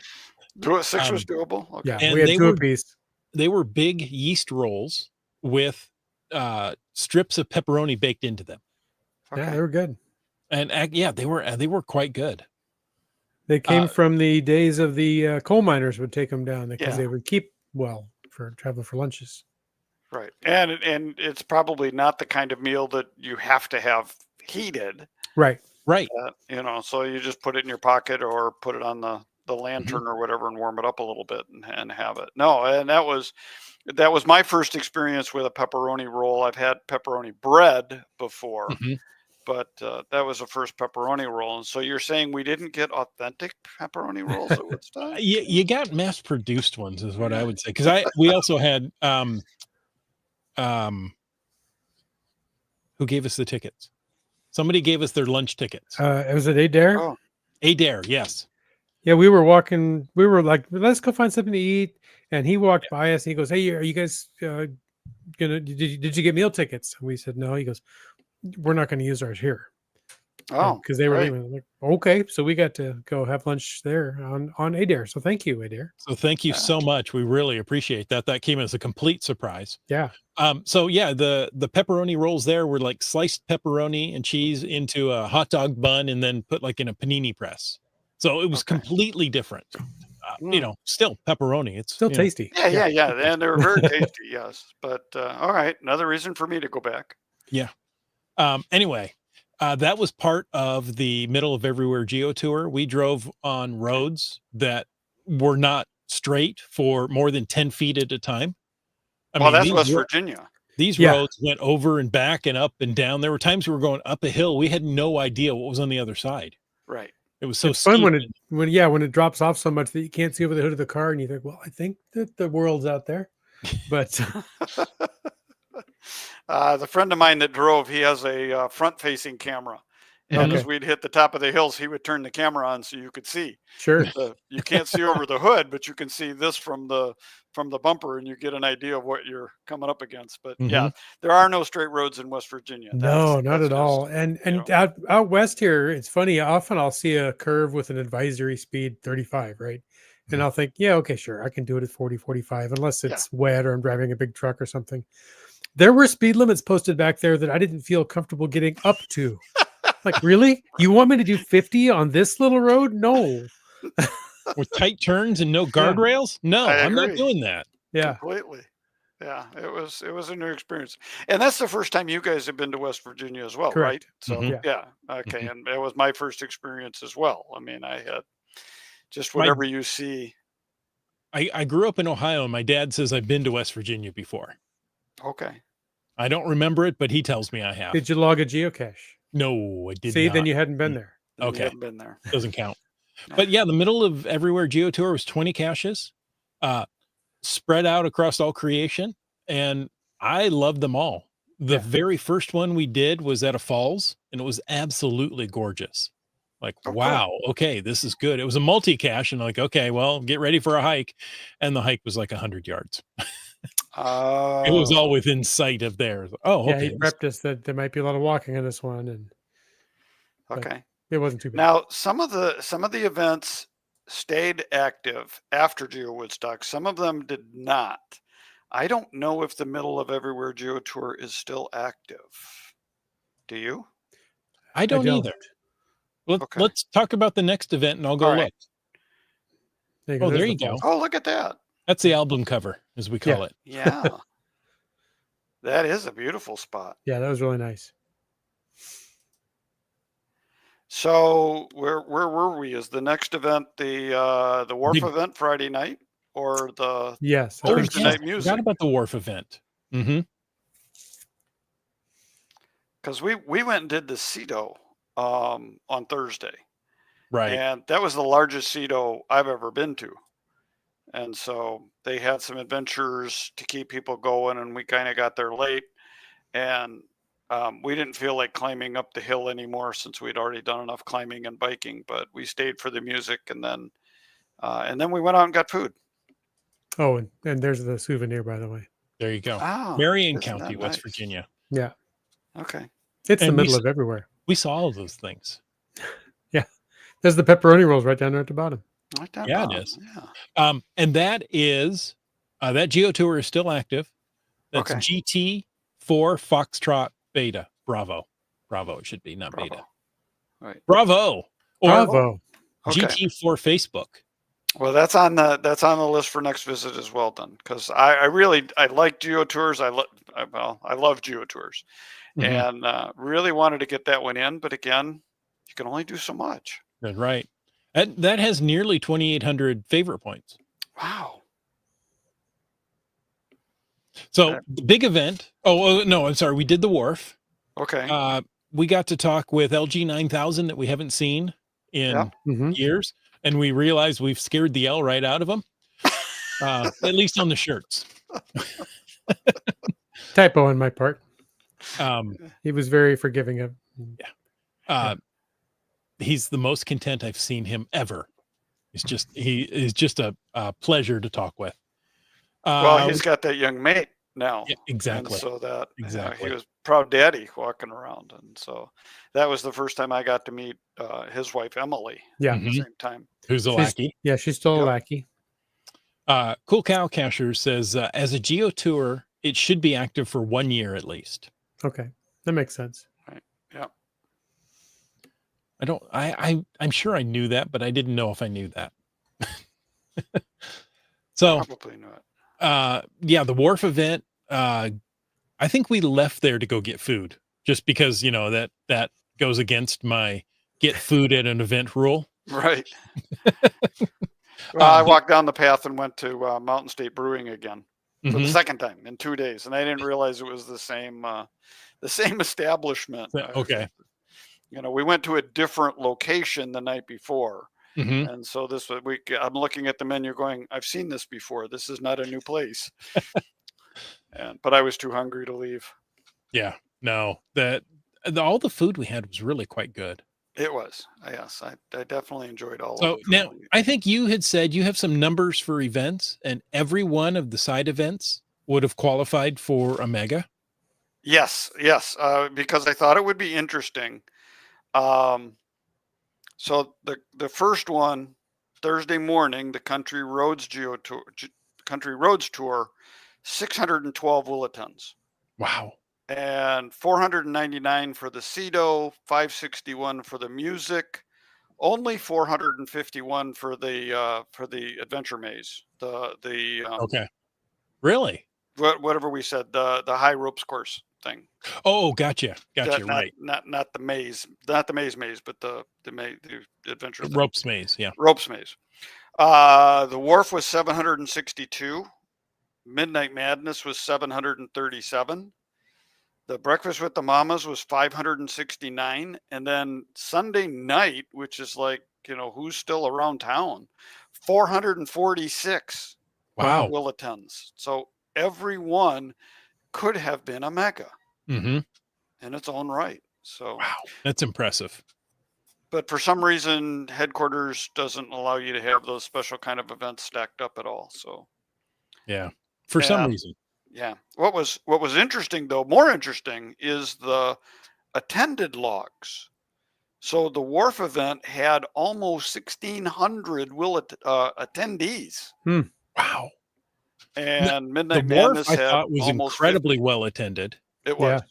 6 was doable. Okay. Yeah, and we had 2 apiece. They were big yeast rolls with strips of pepperoni baked into them. Okay. Yeah, they were good. And they were quite good. They came from the days of the coal miners would take them down because they would keep well for travel for lunches. Right, and it's probably not the kind of meal that you have to have heated. Right. So you just put it in your pocket or put it on the lantern or whatever and warm it up a little bit and have it. No, and that was my first experience with a pepperoni roll. I've had pepperoni bread before, but that was the first pepperoni roll. And so you're saying we didn't get authentic pepperoni rolls at Woodstock? You got mass-produced ones is what I would say. Because we also had who gave us the tickets? Somebody gave us their lunch tickets. Was it Adair? Oh. Adair, yes. Yeah, we were walking. We were like, let's go find something to eat. And he walked by us and he goes, hey, are you guys did you get meal tickets? And we said, no. He goes, we're not going to use ours here. Oh, because they were leaving. Like, okay, so we got to go have lunch there on Adair. So thank you, Adair. So thank you so much. We really appreciate that. That came as a complete surprise. Yeah. So yeah, the pepperoni rolls there were like sliced pepperoni and cheese into a hot dog bun and then put like in a panini press. So it was completely different. Still pepperoni. It's still tasty. Yeah. And they were very tasty. Yes. But all right. Another reason for me to go back. Yeah. Anyway, that was part of the Middle of Everywhere Geo Tour. We drove on roads that were not straight for more than 10 feet at a time. That's West Virginia. These roads went over and back and up and down. There were times we were going up a hill. We had no idea what was on the other side. Right. It was so it's fun when it drops off so much that you can't see over the hood of the car and you think, well, I think that the world's out there. But the friend of mine that drove, he has a front-facing camera, And Okay. as we'd hit the top of the hills, he would turn the camera on so you could see. Sure. You can't see over the hood, but you can see this from the bumper, and you get an idea of what you're coming up against. But yeah, there are no straight roads in West Virginia. No, not That's at all. And out west here, it's funny. Often I'll see a curve with an advisory speed 35, right? And I'll think, yeah, okay, sure, I can do it at 40, 45, unless it's wet or I'm driving a big truck or something. There were speed limits posted back there that I didn't feel comfortable getting up to. Like, really? You want me to do 50 on this little road? No. With tight turns and no guardrails? No, I'm not doing that. Yeah. Completely. Yeah, it was a new experience. And that's the first time you guys have been to West Virginia as well, right? Correct. So Yeah. yeah, okay. And it was my first experience as well. I mean, I had just My- whatever you see. I grew up in Ohio, and my dad says I've been to West Virginia before. Okay. I don't remember it, but he tells me I have. Did you log a geocache? No, I did See, not. then you hadn't been there. Then you Okay. haven't been there. Doesn't count. But yeah, the middle of everywhere Geo Tour was 20 caches, spread out across all creation, and I loved them all. The very first one we did was at a falls, and it was absolutely gorgeous. Like, wow, okay, this is good. It was a multi-cache, and like, okay, well, get ready for a hike. And the hike was like 100 yards. It was all within sight of there. Oh, Yeah, okay. he prepped us that there might be a lot of walking on this one, and okay. it wasn't too bad. Now, some of the events stayed active after GeoWoodstock. Some of them did not. I don't know if the Middle of Everywhere Geo Tour is still active. Do you? I don't either. Let's talk about the next event, and I'll go All right. look. There you go. Oh, There's there the you go. falls. Oh, look at that. That's the album cover, as we call it. Yeah. That is a beautiful spot. Yeah, that was really nice. So where were we? Is the next event the Wharf event Friday night, or the Yes. I Oh, think Thursday so. night I music? forgot about the Wharf event. Because we went and did the Cedo on Thursday, Right. and that was the largest Cedo I've ever been to. And so they had some adventures to keep people going, and we kind of got there late, and we didn't feel like climbing up the hill anymore since we'd already done enough climbing and biking. But we stayed for the music, and then we went out and got food. Oh, and there's the souvenir, by the way. There you go. Oh, Marion isn't County, that West nice? Virginia. Yeah. Okay. It's the And we middle s- of everywhere. We saw all of those things. There's the pepperoni rolls right down there at the bottom. Right down Yeah, it bottom, is. Yeah. And that is that Geo Tour is still active. That's Okay. GT4 Foxtrot Beta. Bravo. It should be, not Bravo. Beta. Right. Bravo. Or Bravo. Okay. GT4 Facebook. Well, that's on the list for next visit as well, then, because I like Geo Tours. I love Geo Tours, and really wanted to get that one in. But again, you can only do so much. That's right. That has nearly 2,800 favorite points. Wow. So the big event. Oh, no, I'm sorry. We did the Wharf. Okay. We got to talk with LG 9000 that we haven't seen in Mhm. years, and we realized we've scared the L right out of them. At least on the shirts. Typo on my part. Um, He was very forgiving of. he's the most content I've seen him ever. He is just a pleasure to talk with. Well, he's got that young mate now. Yeah, exactly. And so that Exactly. he was proud daddy walking around, and so that was the first time I got to meet his wife Emily. Yeah. At the same time. Who's a lackey. Yeah, she's still a Yep. lackey. Cool Cow Casher says, as a Geo Tour, it should be active for 1 year at least. Okay. That makes sense. Yeah. I'm sure I knew that, but I didn't know if I knew that. So, Probably not. the Wharf event, I think we left there to go get food just because, that goes against my get food at an event rule. Right. Well, I walked down the path and went to Mountain State Brewing again for the second time in 2 days, and I didn't realize it was the same establishment. Okay. We went to a different location the night before, Mhm. and so this week I'm looking at the menu, going, "I've seen this before. This is not a new place." But I was too hungry to leave. Yeah, no, that All the food we had was really quite good. It was. Yes, I definitely enjoyed all So of now them. I think you had said you have some numbers for events, and every one of the side events would have qualified for a mega. Yes, yes, because I thought it would be interesting. Um, so the first one, Thursday morning, the Country Roads Tour, 612 Willetons. Wow. And 499 for the CEDO, 561 for the music, only 451 for the adventure maze, Okay. Really? whatever we said, the high ropes course thing. Oh, gotcha. Gotcha. That Right. not the maze, not the maze, but the adventure thing. Ropes maze. Yeah. Ropes maze. The wharf was 762. Midnight Madness was 737. The Breakfast with the Mamas was 569. And then Sunday night, which is like, who's still around town, 446 Wow. Willetons. So every one could have been a mega Mm-hmm. in its own right. So, Wow. That's impressive. but for some reason, headquarters doesn't allow you to have those special kind of events stacked up at all. So, Yeah. For some And- reason. yeah. What was interesting, though, more interesting, is the attended logs. So the wharf event had almost 1,600 attendees, Wow. and The Midnight wharf Madness I had thought was almost incredibly well attended. 50. It was.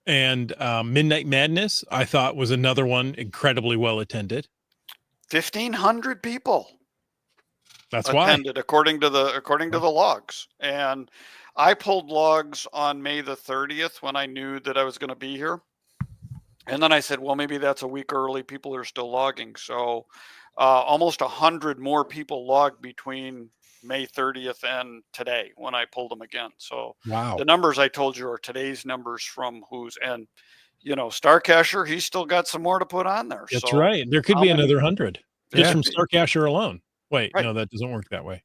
And Midnight Madness, I thought, was another one incredibly well attended. 1,500 people That's why. attended, according to the logs. And I pulled logs on May the 30th when I knew that I was going to be here. And then I said, well, maybe that's a week early. People are still logging. So almost 100 more people logged between May 30th and today when I pulled them again. So Wow. the numbers I told you are today's numbers from and Starcacher, he's still got some more to put on there. That's So right. There could be how many- another 100 just Yeah. from Starcacher alone. Wait, Right. no, that doesn't work that way.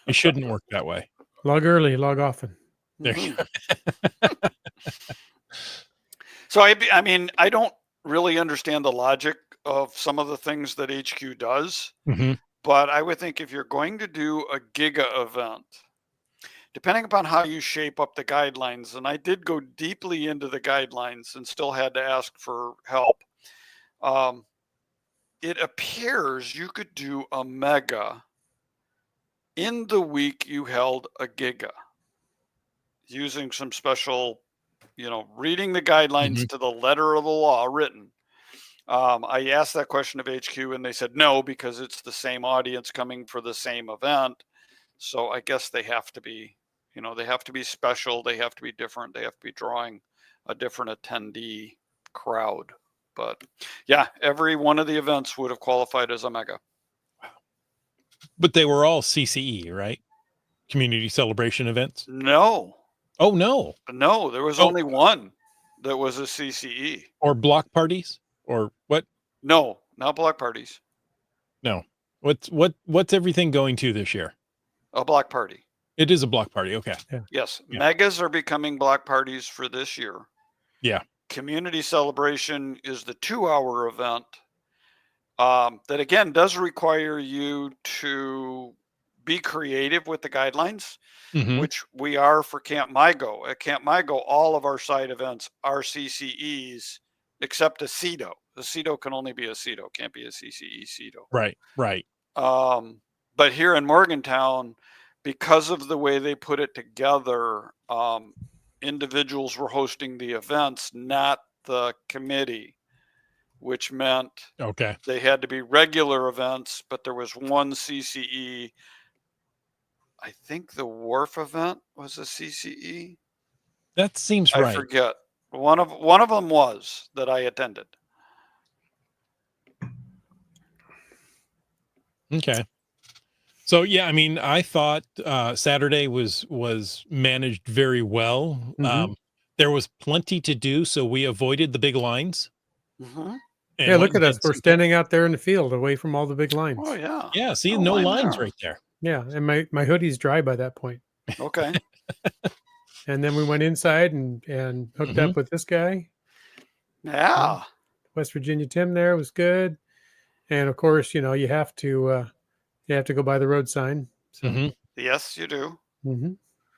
It shouldn't work that way. Log early, log often. There you Mhm. So I mean, I don't really understand the logic of some of the things that HQ does, Mhm. but I would think if you're going to do a giga event, depending upon how you shape up the guidelines, and I did go deeply into the guidelines and still had to ask for help. It appears you could do a mega in the week you held a giga using some special, reading the guidelines to the letter of the law written. I asked that question of HQ and they said no, because it's the same audience coming for the same event. So I guess they have to be, they have to be special. They have to be different. They have to be drawing a different attendee crowd. But yeah, every one of the events would have qualified as a mega. But they were all CCE, right? Community celebration events? No, Oh, no. there was Oh. only one that was a CCE. Or block parties? Or what? No, not block parties. No. What's everything going to this year? A block party. It is a block party. Okay. Yes, Yeah. megas are becoming block parties for this year. Yeah. Community celebration is the 2-hour event that again does require you to be creative with the guidelines, Mhm. which we are for Camp MyGo. At Camp MyGo, all of our side events are CCEs except a CEDO. The CEDO can only be a CEDO, can't be a CCE CEDO. Right. Right. But here in Morgantown, because of the way they put it together, individuals were hosting the events, not the committee, which meant Okay. they had to be regular events, but there was one CCE. I think the wharf event was a CCE. That seems I right. forget. One of them was that I attended. Okay. So yeah, I mean, I thought Saturday was managed very well. Mhm. There was plenty to do, so we avoided the big lines. Mm-hmm. and Yeah, went look at and us. did We're some- standing out there in the field away from all the big lines. Oh yeah. Yeah, see, No no line lines there. right there. Yeah, and my hoodie's dry by that point. Okay. And then we went inside and hooked Mhm. up with this guy. Yeah. West Virginia Tim there was good. And of course, you have to go by the road sign. So Mhm. Yes, you do. mhm.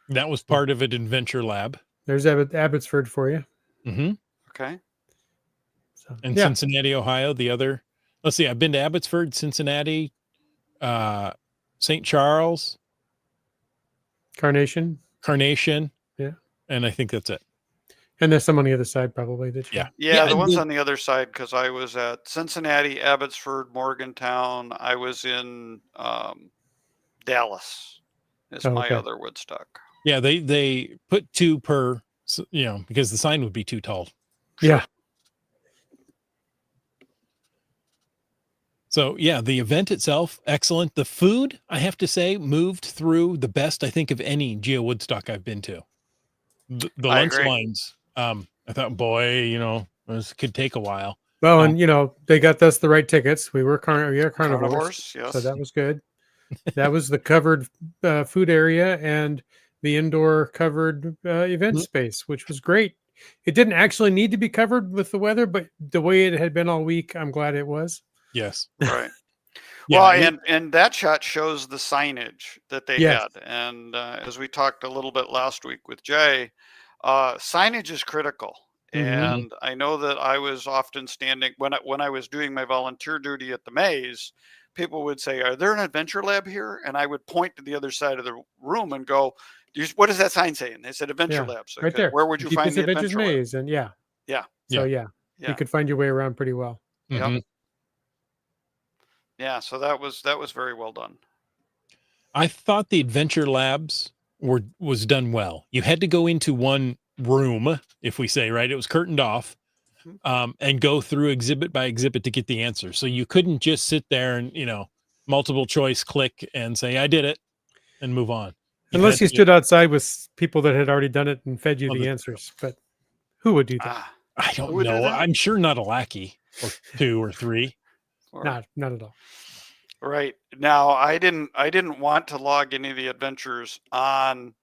That was part of an adventure lab. There's Abbotsford for you. Hmm. Okay. So And yeah, Cincinnati, Ohio, the other. Let's see, I've been to Abbotsford, Cincinnati, St. Charles, Carnation. Carnation. Yeah. And I think that's it. And there's some on the other side probably that you. Yeah. Yeah, the and ones the- on the other side, because I was at Cincinnati, Abbotsford, Morgantown. I was in Dallas. Is Oh, my okay. other Woodstock. yeah, they put 2 per, because the sign would be too tall. Yeah. So yeah, the event itself, excellent. The food, I have to say, moved through the best, I think, of any GeoWoodstock I've been to. The I lunch agree. lines, I thought, boy, this could take a while. Well, and they got us the right tickets. We were carnivores, Carnivores, yes. so that was good. That was the covered food area and the indoor covered event Mhm. space, which was great. It didn't actually need to be covered with the weather, but the way it had been all week, I'm glad it was. Yes. Right. Yeah, Well, and that shot shows the signage that they Yes. had. And as we talked a little bit last week with Jay, signage is critical. Mhm. And I know that I was often standing when I was doing my volunteer duty at the maze. People would say, "Are there an adventure lab here?" And I would point to the other side of the room and go, "What does that sign say?" And they said, "Adventure Yeah, lab." So right there. where would you find Deepest the Adventures adventure lab? Maze, and yeah, Yeah, so Yeah. you could find your way around pretty well. Yep. Mhm. yeah. So that was very well done. I thought the adventure labs was done well. You had to go into one room, if we say, right? It was curtained off, Mhm. and go through exhibit by exhibit to get the answer. So you couldn't just sit there and, multiple choice click and say, I did it, and move on. Unless you stood outside with people that had already done it and fed you Oh, the that's answers, but who would do that? Ah, I Who don't would do know. that? I'm sure not a lackey or 2 or 3. or- Not at all. Right. Now, I didn't want to log any of the adventures on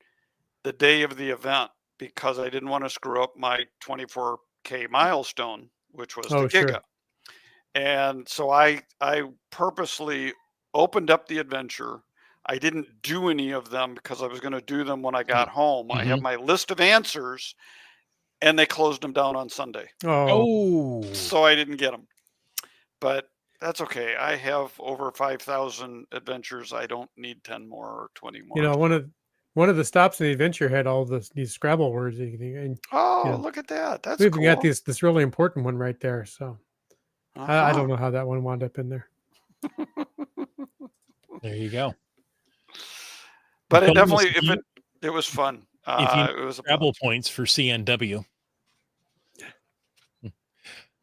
the day of the event because I didn't want to screw up my 24K milestone, which was the Oh, sure. Giga. And so I purposely opened up the adventure. I didn't do any of them because I was going to do them when I got home. I have my list of answers, and they closed them down on Sunday. Oh, Oh, So I didn't get them. But that's okay. I have over 5,000 adventures. I don't need 10 more or 20 more. one of the stops in the adventure had all these Scrabble words, and Oh, look at that. That's we even cool. got this really important one right there. So I Uh-huh. don't know how that one wound up in there. there you go. But it Bonus definitely, it was fun. if you It was a Scrabble blast. points for CNW.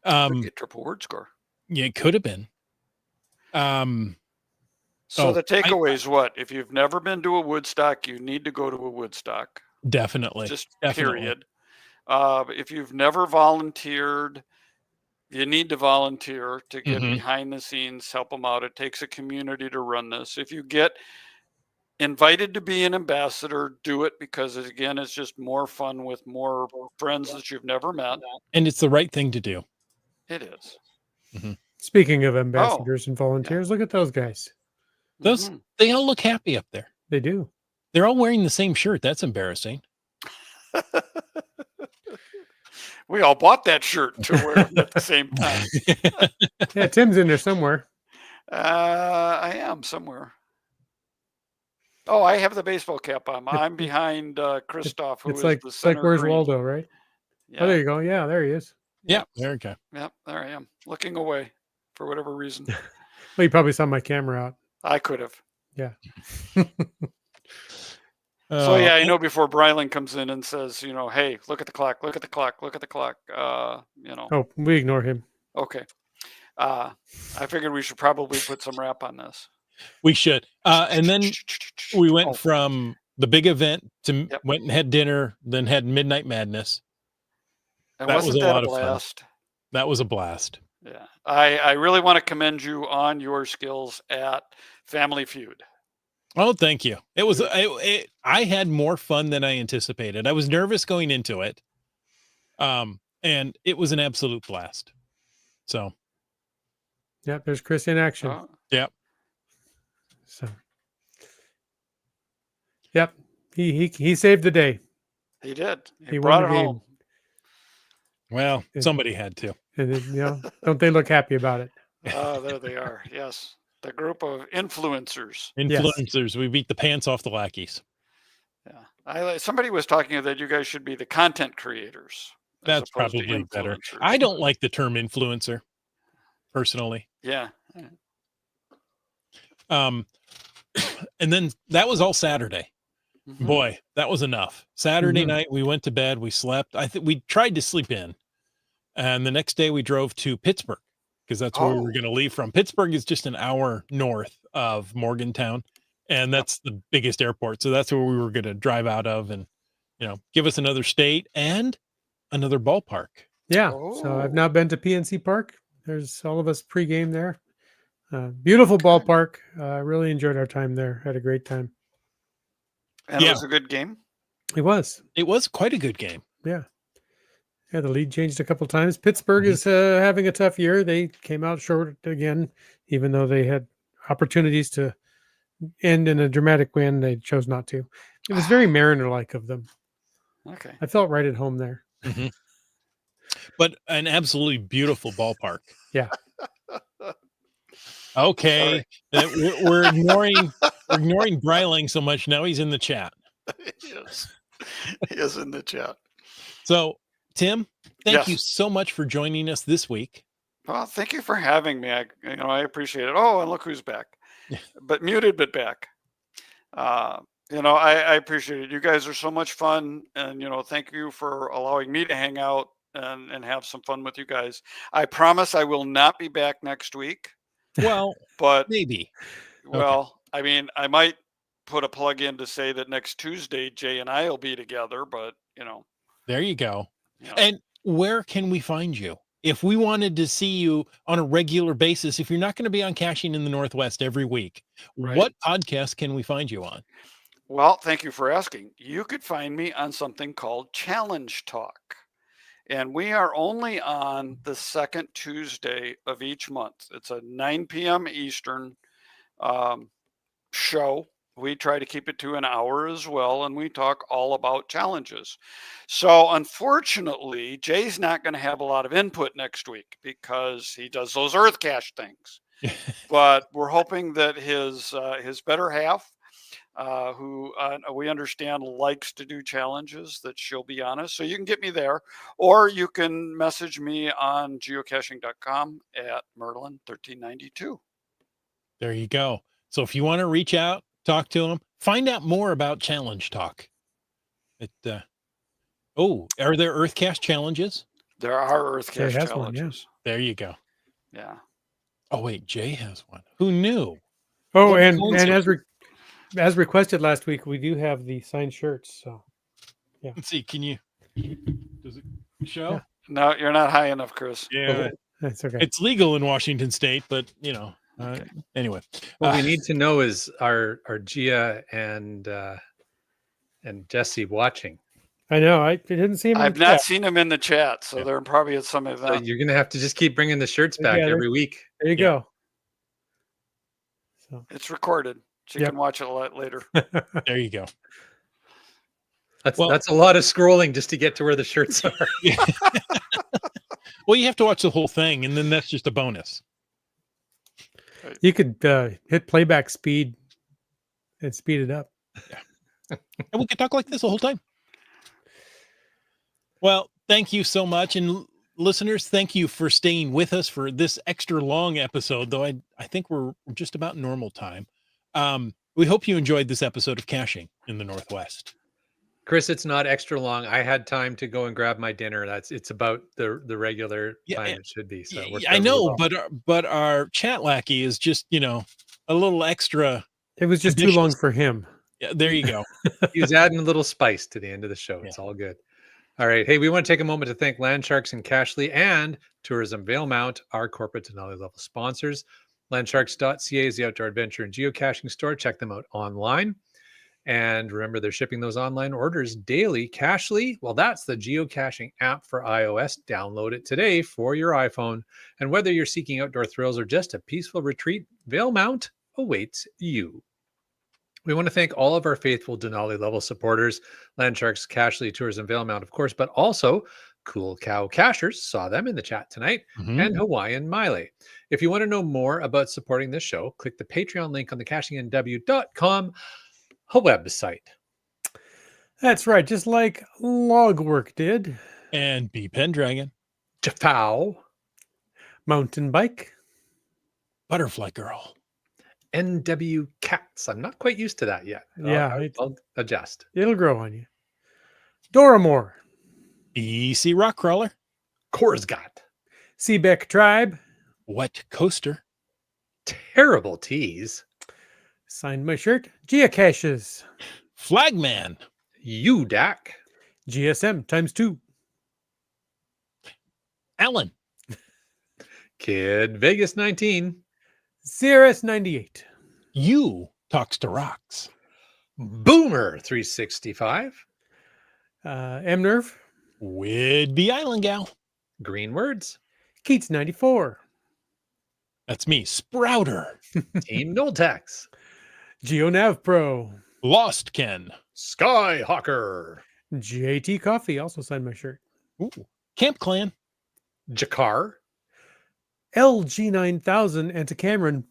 Could get triple word score. Yeah, it could have been. So the takeaway is what? If you've never been to a Woodstock, you need to go to a Woodstock. Definitely. Just Definitely. period. If you've never volunteered, you need to volunteer to get Mhm. behind the scenes, help them out. It takes a community to run this. If you get invited to be an ambassador, do it because again, it's just more fun with more friends that you've never met. And it's the right thing to do. It is. Speaking of ambassadors and volunteers, look at those guys. Those Mhm. they all look happy up there. They do. They're all wearing the same shirt. That's embarrassing. We all bought that shirt to wear at the same time. Yeah, Tim's in there somewhere. I am somewhere. Oh, I have the baseball cap on. I'm behind Christoph, who It's is like the center where's green. Waldo, right? Yeah. Oh, there you go. Yeah, there he is. Yeah, there we go. Yep, there I am, looking away for whatever reason. Well, you probably saw my camera out. I could have. Yeah. So yeah, I know before Brylan comes in and says, hey, look at the clock, look at the clock, look at the clock. Oh, we ignore him. Okay. I figured we should probably put some wrap on this. we should. And then we went Oh, from the big event to Yep. went and had dinner, then had Midnight Madness. and that was wasn't a that lot a of fun. blast? That was a blast. Yeah. I really want to commend you on your skills at Family Feud. Oh, thank you. It was. I had more fun than I anticipated. I was nervous going into it, and it was an absolute blast. So, Yep, there's Chris in action. Oh, yeah. So, yep, he saved the day. he did. He won brought the it game. home. Well, Yeah. somebody had to. And then, don't they look happy about it? Oh, there they are. Yes. The group of influencers. Influencers, we beat the pants off the lackeys. Yeah. Somebody was talking that you guys should be the content creators. as That's opposed to probably better. influencers. I don't like the term influencer, personally. Yeah. And then that was all Saturday. Mhm. Boy, that was enough. Saturday Mhm. night, we went to bed, we slept. I think we tried to sleep in. And the next day we drove to Pittsburgh because that's where we were Oh. going to leave from. Pittsburgh is just an hour north of Morgantown, and that's the biggest airport. So that's where we were going to drive out of and, give us another state and another ballpark. Yeah. So I've Oh. now been to PNC Park. There's all of us pregame there. Beautiful ballpark. Really enjoyed our time there. Had a great time. And Yeah. it was a good game. It was. It was quite a good game. Yeah. Yeah, the lead changed a couple times. Pittsburgh Mhm. is having a tough year. They came out short again, even though they had opportunities to end in a dramatic win. They chose not to. It was very Mariner-like of them. Okay. I felt right at home there. But an absolutely beautiful ballpark. Yeah. Okay. We're ignoring Breiling so much. Now he's in the chat. Yes. He is in the chat. So, Tim, thank Yes. you so much for joining us this week. Well, thank you for having me. I appreciate it. Oh, and look who's back. But muted, but back. I appreciate it. You guys are so much fun. And, thank you for allowing me to hang out and have some fun with you guys. I promise I will not be back next week. Well, But, maybe. I might put a plug in to say that next Tuesday, Jay and I will be together. But, There you go. And where can we find you? If we wanted to see you on a regular basis, if you're not going to be on Caching in the Northwest every week, Right. what podcast can we find you on? Well, thank you for asking. You could find me on something called Challenge Talk. And we are only on the second Tuesday of each month. It's a 9 p.m. Eastern show. We try to keep it to an hour as well, and we talk all about challenges. So unfortunately, Jay's not going to have a lot of input next week because he does those Earth Cache things. But we're hoping that his better half, who we understand likes to do challenges, that she'll be on us. So you can get me there, or you can message me on geocaching.com at Merlin1392. There you go. So if you want to reach out, talk to him, find out more about Challenge Talk. Are there Earth Cache challenges? There are Earth Jay Cache has one, challenges. There you go. Yeah. Oh, wait, Jay has one. Who knew? Oh, What a and coincidence. as requested last week, we do have the signed shirts. So Let's see. Does it show? Yeah. No, you're not high enough, Chris. Yeah. that's okay. It's legal in Washington State, but anyway. What we need to know is are Gia and Jesse watching? I know. I didn't see him. in I've the not chat. seen them in the chat, so Yeah. they're probably at some So event. you're gonna have to just keep bringing the shirts back Yeah, every week. There you go. So It's recorded, so you Yep. can watch it later. There you go. That's a lot of scrolling just to get to where the shirts are. Well, you have to watch the whole thing, and then that's just a bonus. you could hit playback speed and speed it up. And we could talk like this the whole time. Well, thank you so much. And listeners, thank you for staying with us for this extra long episode, though I think we're just about normal time. We hope you enjoyed this episode of Caching in the Northwest. Chris, it's not extra long. I had time to go and grab my dinner. It's about the regular Yeah, time it should be. So it worked I out really know, well. but our chat lackey is just, a little extra. It was just too Ambitious. long for him. Yeah, there you go. He was adding a little spice to the end of the show. It's all good. All right. Hey, we want to take a moment to thank Landsharks and Cashley and Tourism Valemount, our corporate Denali level sponsors. Landsharks.ca is the outdoor adventure and geocaching store. Check them out online. And remember, they're shipping those online orders daily. Cachly, well, that's the geocaching app for iOS. Download it today for your iPhone. And whether you're seeking outdoor thrills or just a peaceful retreat, Valemount awaits you. We want to thank all of our faithful Denali level supporters, Landsharks, Cachly, Tourism, Valemount, of course, but also Cool Cow Cachers, saw them in the chat tonight, and Hawaiian Miley. If you want to know more about supporting this show, click the Patreon link on the cachingandw.com website. That's right, just like Logwork did. And B Pendragon. Jaffow. Mountain Bike. Butterfly Girl. NW Cats. I'm not quite used to that yet. Yeah, I'll adjust. It'll grow on you. Doramore. BC Rock Crawler. Korsgat. Seebeck Tribe. Wet Coaster. Terrible Tease. Signed my shirt. Geocaches. Flagman. UDAC. GSM ×2. Alan. Kid Vegas 19. Cirrus 98. You Talks to Rocks. Boomer 365. M-Nerve. Widby Island Gal. Green Words. Keats 94. That's me. Sprouter. Team Noltex. GeoNav Pro. Lost Ken. Skyhawker. JT Coffee also signed my shirt. Ooh. Camp Clan. Jakar. LG9000 and to Cameron.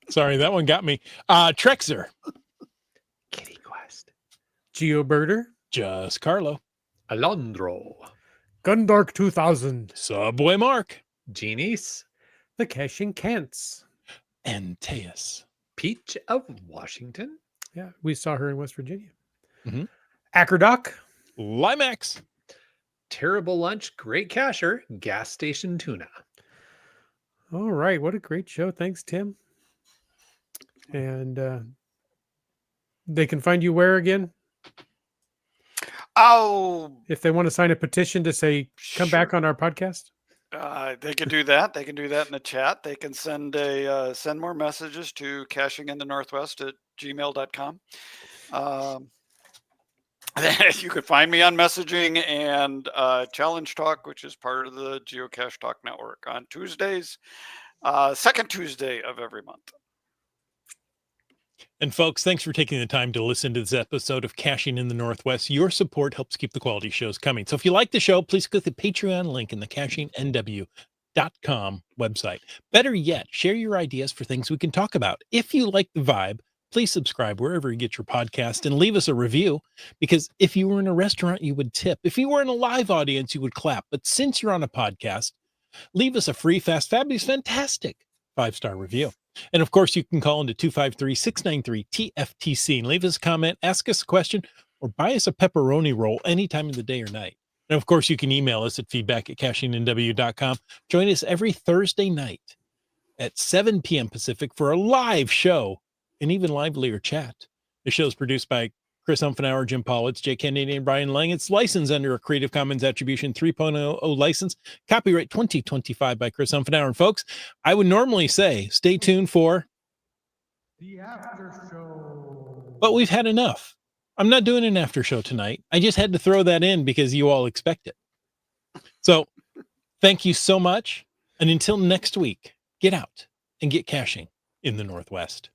Sorry, that one got me. Trexer. Kitty Quest. GeoBirder. Just Carlo. Alondro. Gundark 2000. Subway Mark. Genies. The Caching Cants. And Teus. Peach of Washington. Yeah, we saw her in West Virginia. Mhm. Acrodoc. Limax. Terrible Lunch. Great Cacher. Gas Station Tuna. All right, what a great show. Thanks, Tim. And they can find you where again? Oh, If they want to sign a petition to say, come back on our podcast? they can do that. They can do that in the chat. They can send send more messages to cachinginthenorthwest@gmail.com. You could find me on messaging and Challenge Talk, which is part of the Geocache Talk Network, on Tuesdays, second Tuesday of every month. And folks, thanks for taking the time to listen to this episode of Caching in the Northwest. Your support helps keep the quality shows coming. So if you like the show, please click the Patreon link in the cachingnw.com website. Better yet, share your ideas for things we can talk about. If you like the vibe, please subscribe wherever you get your podcast and leave us a review, because if you were in a restaurant, you would tip. If you were in a live audience, you would clap. But since you're on a podcast, leave us a free, fast, fabulous, fantastic 5-star review. And of course, you can call into 253-693-TFTC and leave us a comment, ask us a question, or buy us a pepperoni roll any time of the day or night. And of course, you can email us at feedback@cachingnw.com. Join us every Thursday night at 7 p.m. Pacific for a live show and even livelier chat. The show is produced by Chris Umfenauer, Jim Politz, Jay Kennedy, and Brian Lang. It's licensed under a Creative Commons Attribution 3.0 license. Copyright 2025 by Chris Umfenauer. And folks, I would normally say stay tuned for The After Show. but we've had enough. I'm not doing an after show tonight. I just had to throw that in because you all expect it. So thank you so much. And until next week, get out and get caching in the Northwest.